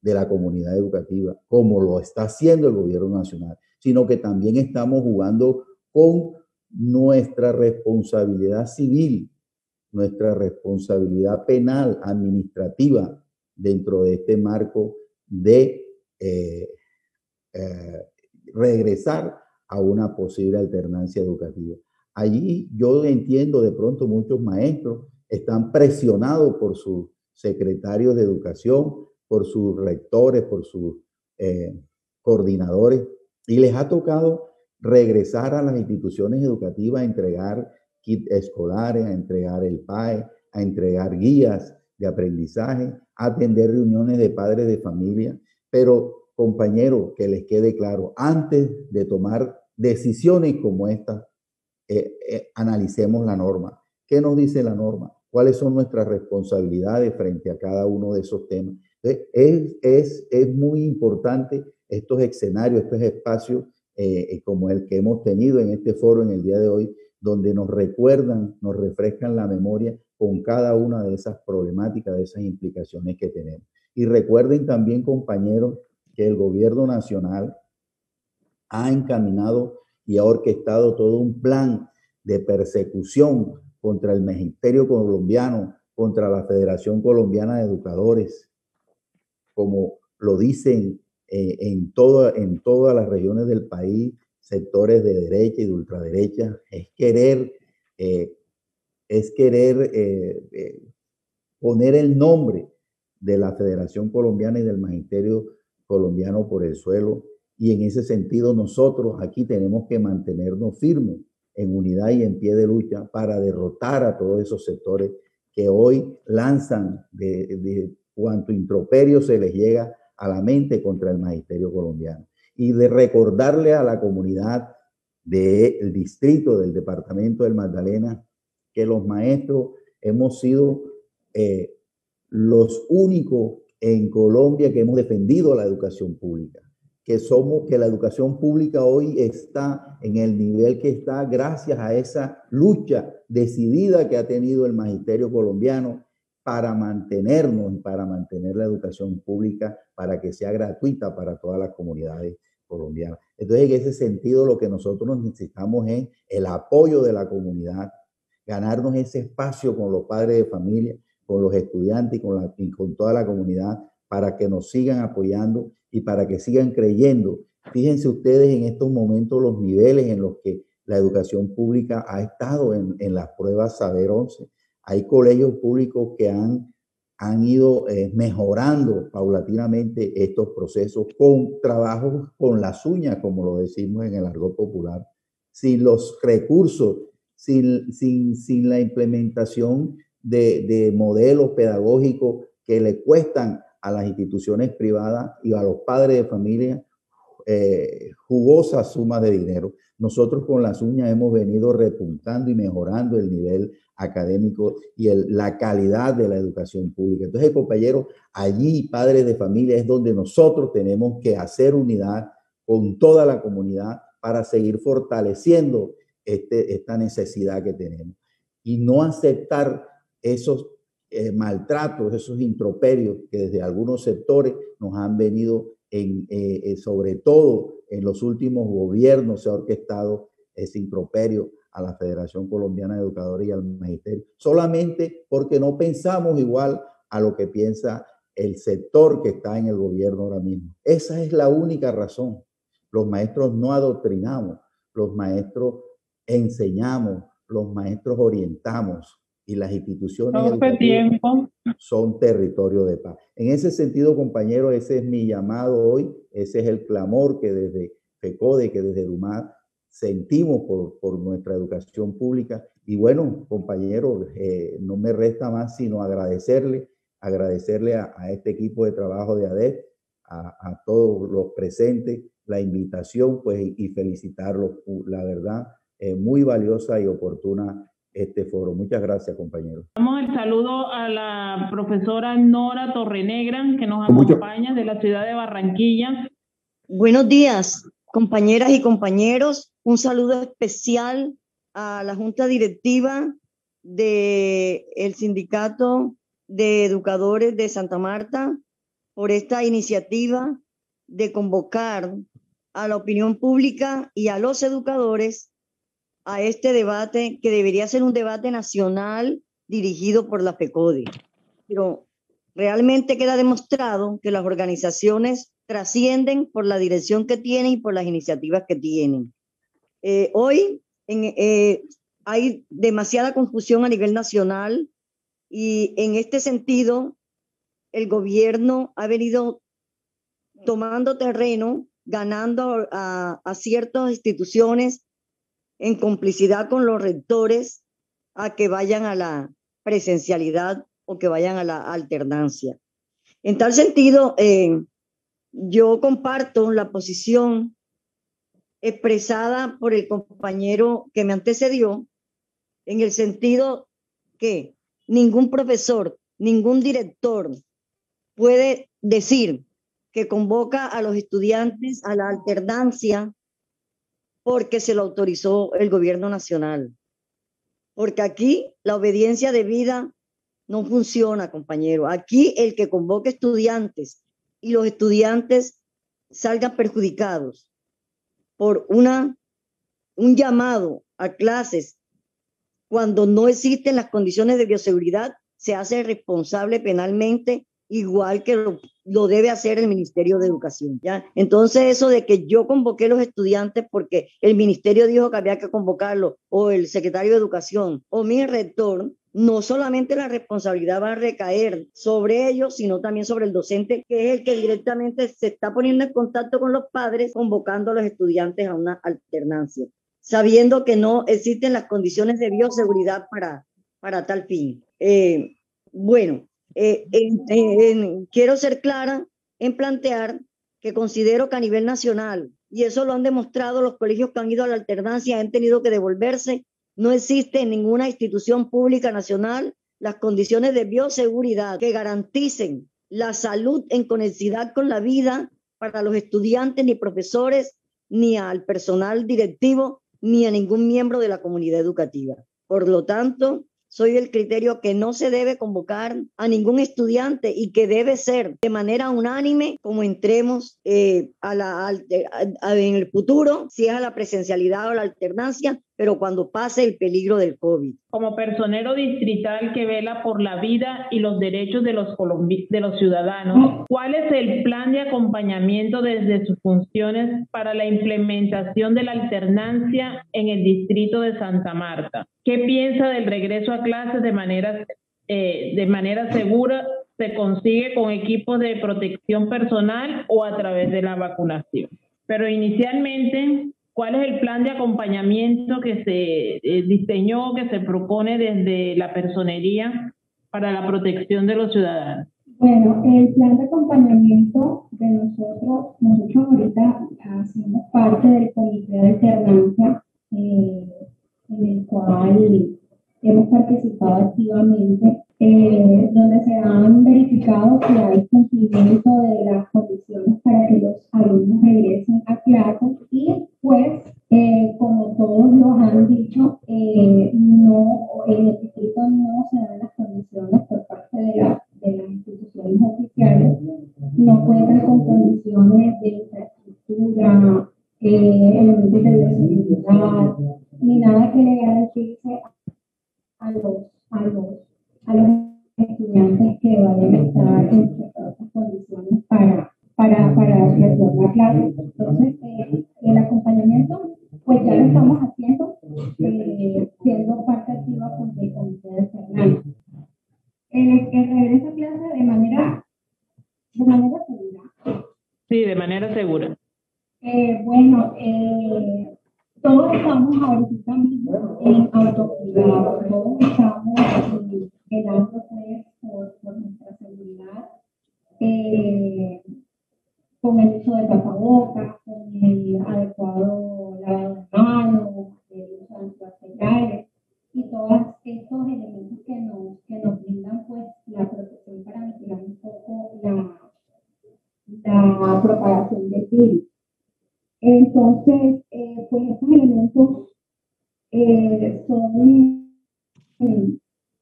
de la comunidad educativa, como lo está haciendo el gobierno nacional, sino que también estamos jugando con nuestra responsabilidad civil, nuestra responsabilidad penal, administrativa, dentro de este marco de regresar a una posible alternancia educativa. Allí yo entiendo de pronto muchos maestros están presionados por sus secretarios de educación, por sus rectores, por sus coordinadores, y les ha tocado regresar a las instituciones educativas a entregar kits escolares, a entregar el PAE, a entregar guías de aprendizaje, a atender reuniones de padres de familia. Pero, compañeros, que les quede claro, antes de tomar decisiones como esta, analicemos la norma. ¿Qué nos dice la norma? ¿Cuáles son nuestras responsabilidades frente a cada uno de esos temas? Es muy importante estos escenarios, estos espacios como el que hemos tenido en este foro en el día de hoy, donde nos recuerdan, nos refrescan la memoria con cada una de esas problemáticas, de esas implicaciones que tenemos. Y recuerden también, compañeros, que el gobierno nacional ha encaminado y ha orquestado todo un plan de persecución contra el Magisterio Colombiano, contra la Federación Colombiana de Educadores, como lo dicen en todas las regiones del país, sectores de derecha y de ultraderecha. Es querer poner el nombre de la Federación Colombiana y del Magisterio Colombiano por el suelo. Y en ese sentido nosotros aquí tenemos que mantenernos firmes en unidad y en pie de lucha para derrotar a todos esos sectores que hoy lanzan de cuanto improperio se les llega a la mente contra el magisterio colombiano. Y de recordarle a la comunidad del distrito, del departamento del Magdalena, que los maestros hemos sido los únicos en Colombia que hemos defendido la educación pública, que la educación pública hoy está en el nivel que está gracias a esa lucha decidida que ha tenido el magisterio colombiano para mantenernos y para mantener la educación pública, para que sea gratuita para todas las comunidades colombianas. Entonces, en ese sentido, lo que nosotros necesitamos es el apoyo de la comunidad, ganarnos ese espacio con los padres de familia, con los estudiantes y con toda la comunidad, para que nos sigan apoyando y para que sigan creyendo. Fíjense ustedes en estos momentos los niveles en los que la educación pública ha estado en las pruebas Saber 11. Hay colegios públicos que han ido mejorando paulatinamente estos procesos con trabajos con las uñas, como lo decimos en el argot popular, sin los recursos, sin la implementación de modelos pedagógicos que le cuestan a las instituciones privadas y a los padres de familia jugosas sumas de dinero. Nosotros con las uñas hemos venido repuntando y mejorando el nivel académico y la calidad de la educación pública. Entonces, compañeros, allí, padres de familia, es donde nosotros tenemos que hacer unidad con toda la comunidad para seguir fortaleciendo esta necesidad que tenemos y no aceptar esos maltratos, esos improperios que desde algunos sectores nos han venido, sobre todo en los últimos gobiernos se ha orquestado ese improperio a la Federación Colombiana de Educadores y al Magisterio, solamente porque no pensamos igual a lo que piensa el sector que está en el gobierno ahora mismo. Esa es la única razón. Los maestros no adoctrinamos, los maestros enseñamos, los maestros orientamos y las instituciones educativas son territorio de paz. En ese sentido, compañeros, ese es mi llamado hoy, ese es el clamor que desde FECODE, que desde DUMAD sentimos por nuestra educación pública. Y bueno, compañeros, no me resta más sino agradecerle a este equipo de trabajo de ADEP, a todos los presentes, la invitación, pues, y felicitarlos. La verdad, muy valiosa y oportuna este foro. Muchas gracias, compañeros. Damos el saludo a la profesora Nora Torrenegra, que nos acompaña de la ciudad de Barranquilla. Buenos días, compañeras y compañeros. Un saludo especial a la Junta Directiva del Sindicato de Educadores de Santa Marta por esta iniciativa de convocar a la opinión pública y a los educadores a este debate que debería ser un debate nacional dirigido por la FECODE. Pero realmente queda demostrado que las organizaciones trascienden por la dirección que tienen y por las iniciativas que tienen. Hoy hay demasiada confusión a nivel nacional y en este sentido el gobierno ha venido tomando terreno, ganando a ciertas instituciones en complicidad con los rectores a que vayan a la presencialidad o que vayan a la alternancia. En tal sentido, yo comparto la posición expresada por el compañero que me antecedió, en el sentido que ningún profesor, ningún director puede decir que convoca a los estudiantes a la alternancia porque se lo autorizó el gobierno nacional. Porque aquí la obediencia debida no funciona, compañero. Aquí el que convoque estudiantes y los estudiantes salgan perjudicados por un llamado a clases cuando no existen las condiciones de bioseguridad, se hace responsable penalmente, igual que lo debe hacer el Ministerio de Educación, ¿ya? Entonces, eso de que yo convoqué a los estudiantes porque el ministerio dijo que había que convocarlos, o el secretario de Educación, o mi rector, no solamente la responsabilidad va a recaer sobre ellos, sino también sobre el docente, que es el que directamente se está poniendo en contacto con los padres, convocando a los estudiantes a una alternancia, sabiendo que no existen las condiciones de bioseguridad para tal fin. Quiero ser clara en plantear que considero que a nivel nacional, y eso lo han demostrado los colegios que han ido a la alternancia, han tenido que devolverse, no existe en ninguna institución pública nacional las condiciones de bioseguridad que garanticen la salud en conexidad con la vida para los estudiantes, ni profesores, ni al personal directivo, ni a ningún miembro de la comunidad educativa. Por lo tanto, soy del criterio que no se debe convocar a ningún estudiante y que debe ser de manera unánime como entremos en el futuro, si es a la presencialidad o la alternancia, pero cuando pase el peligro del COVID. Como personero distrital que vela por la vida y los derechos de los ciudadanos, ¿cuál es el plan de acompañamiento desde sus funciones para la implementación de la alternancia en el distrito de Santa Marta? ¿Qué piensa del regreso a clases de manera segura? ¿Se consigue con equipos de protección personal o a través de la vacunación? Pero inicialmente, ¿cuál es el plan de acompañamiento que se diseñó, que se propone desde la personería para la protección de los ciudadanos? Bueno, el plan de acompañamiento de nosotros ahorita hacemos parte del comité de alternancia en el cual hemos participado activamente, donde se han verificado que hay cumplimiento de las condiciones para que los alumnos regresen a clases y pues, como todos los han dicho, en el distrito no se dan las condiciones por parte de las instituciones oficiales, no cuentan con condiciones de infraestructura, elementos de bioseguridad, ni nada que le garantice a los estudiantes que vayan a estar en estas condiciones para retornar a clases. Entonces, el acompañamiento, pues ya lo estamos haciendo, siendo parte activa con el comité de alternancia. El regreso a clases de manera segura. Sí, de manera segura. Bueno, todos estamos ahorita mismo en autocuidado, todos estamos velando pues por nuestra seguridad, con el uso de tapabocas, con el adecuado lavado de manos, el uso de antibacteriales y todos estos elementos que nos brindan pues la protección para mitigar un poco la propagación del virus. Entonces, pues estos elementos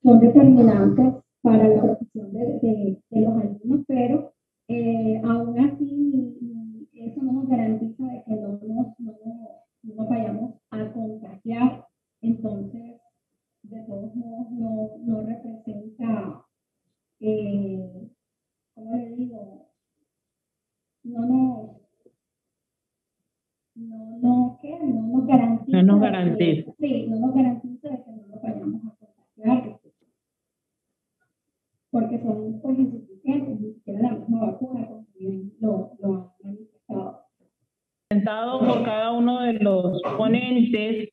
son determinantes para la protección de los alumnos, pero aún así eso no nos garantiza de que no nos vayamos a contagiar. Entonces, de todos modos, no representa, ¿cómo le digo? No nos garantiza. No nos garantiza. Sí, no nos garantiza de que no nos vayamos a contagiar. Porque son pues insuficientes, ni siquiera la misma vacuna, como bien lo han manifestado. Presentado por cada uno de los ponentes,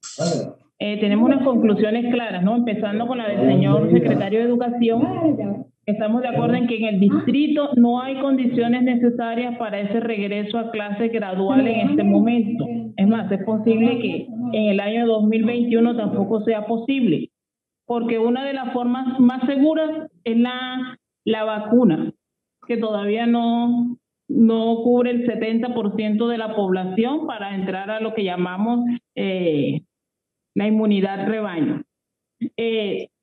tenemos unas conclusiones claras, ¿no? Empezando con la del señor secretario de Educación. Estamos de acuerdo en que en el distrito no hay condiciones necesarias para ese regreso a clases gradual en este momento. Es más, es posible que en el año 2021 tampoco sea posible, porque una de las formas más seguras es la vacuna, que todavía no cubre el 70% de la población para entrar a lo que llamamos la inmunidad rebaño.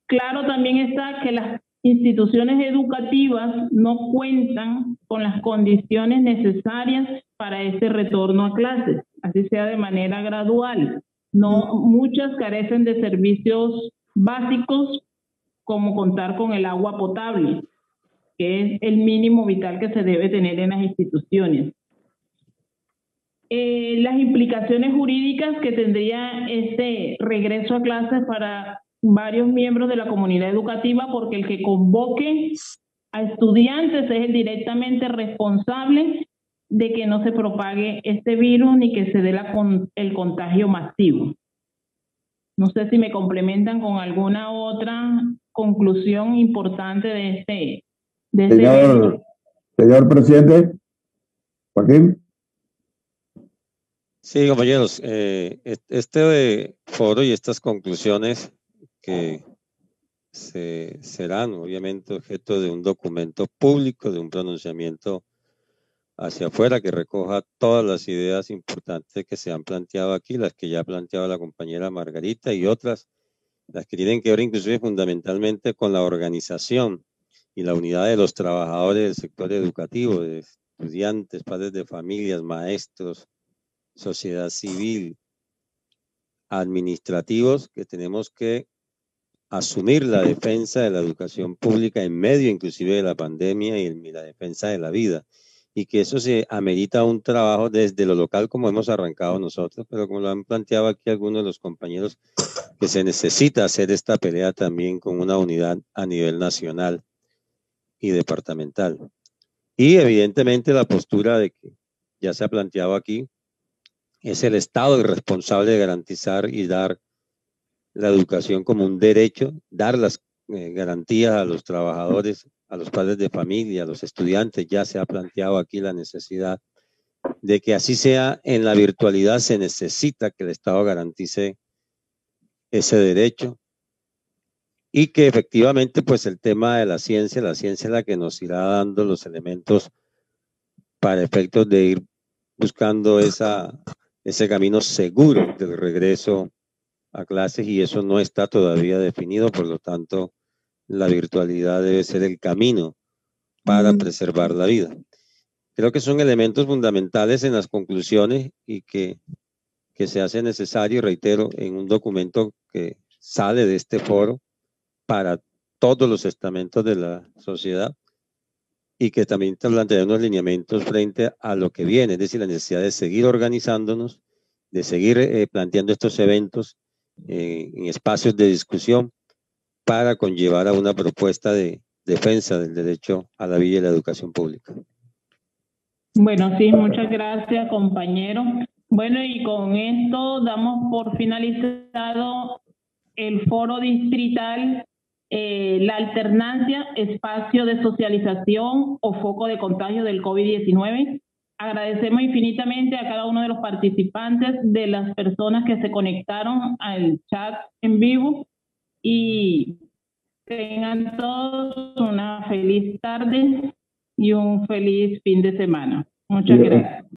Claro también está que las instituciones educativas no cuentan con las condiciones necesarias para ese retorno a clases, así sea de manera gradual. Muchas carecen de servicios básicos como contar con el agua potable, que es el mínimo vital que se debe tener en las instituciones. Las implicaciones jurídicas que tendría este regreso a clases para varios miembros de la comunidad educativa, porque el que convoque a estudiantes es el directamente responsable de que no se propague este virus ni que se dé el contagio masivo. No sé si me complementan con alguna otra conclusión importante de este señor presidente, Joaquín. Sí, compañeros, este foro y estas conclusiones que serán obviamente objeto de un documento público, de un pronunciamiento hacia afuera, que recoja todas las ideas importantes que se han planteado aquí, las que ya ha planteado la compañera Margarita y otras, las que tienen que ver inclusive fundamentalmente con la organización y la unidad de los trabajadores del sector educativo, de estudiantes, padres de familias, maestros, sociedad civil, administrativos, que tenemos que asumir la defensa de la educación pública en medio inclusive de la pandemia y la defensa de la vida, y que eso se amerita un trabajo desde lo local como hemos arrancado nosotros, pero como lo han planteado aquí algunos de los compañeros, que se necesita hacer esta pelea también con una unidad a nivel nacional y departamental. Y evidentemente la postura de que ya se ha planteado aquí, es el Estado el responsable de garantizar y dar la educación como un derecho, dar las garantías a los trabajadores, a los padres de familia, a los estudiantes. Ya se ha planteado aquí la necesidad de que así sea en la virtualidad. Se necesita que el Estado garantice ese derecho y que efectivamente pues el tema de la ciencia es la que nos irá dando los elementos para efectos de ir buscando ese camino seguro del regreso a clases, y eso no está todavía definido, por lo tanto la virtualidad debe ser el camino para preservar la vida. Creo que son elementos fundamentales en las conclusiones y que se hace necesario, reitero, en un documento que sale de este foro para todos los estamentos de la sociedad, y que también te plantea unos lineamientos frente a lo que viene, es decir, la necesidad de seguir organizándonos, de seguir planteando estos eventos en espacios de discusión para conllevar a una propuesta de defensa del derecho a la vida y la educación pública. Bueno, sí, muchas gracias, compañero. Bueno, y con esto damos por finalizado el foro distrital, la alternancia, espacio de socialización o foco de contagio del COVID-19. Agradecemos infinitamente a cada uno de los participantes, de las personas que se conectaron al chat en vivo, y tengan todos una feliz tarde y un feliz fin de semana. Muchas gracias.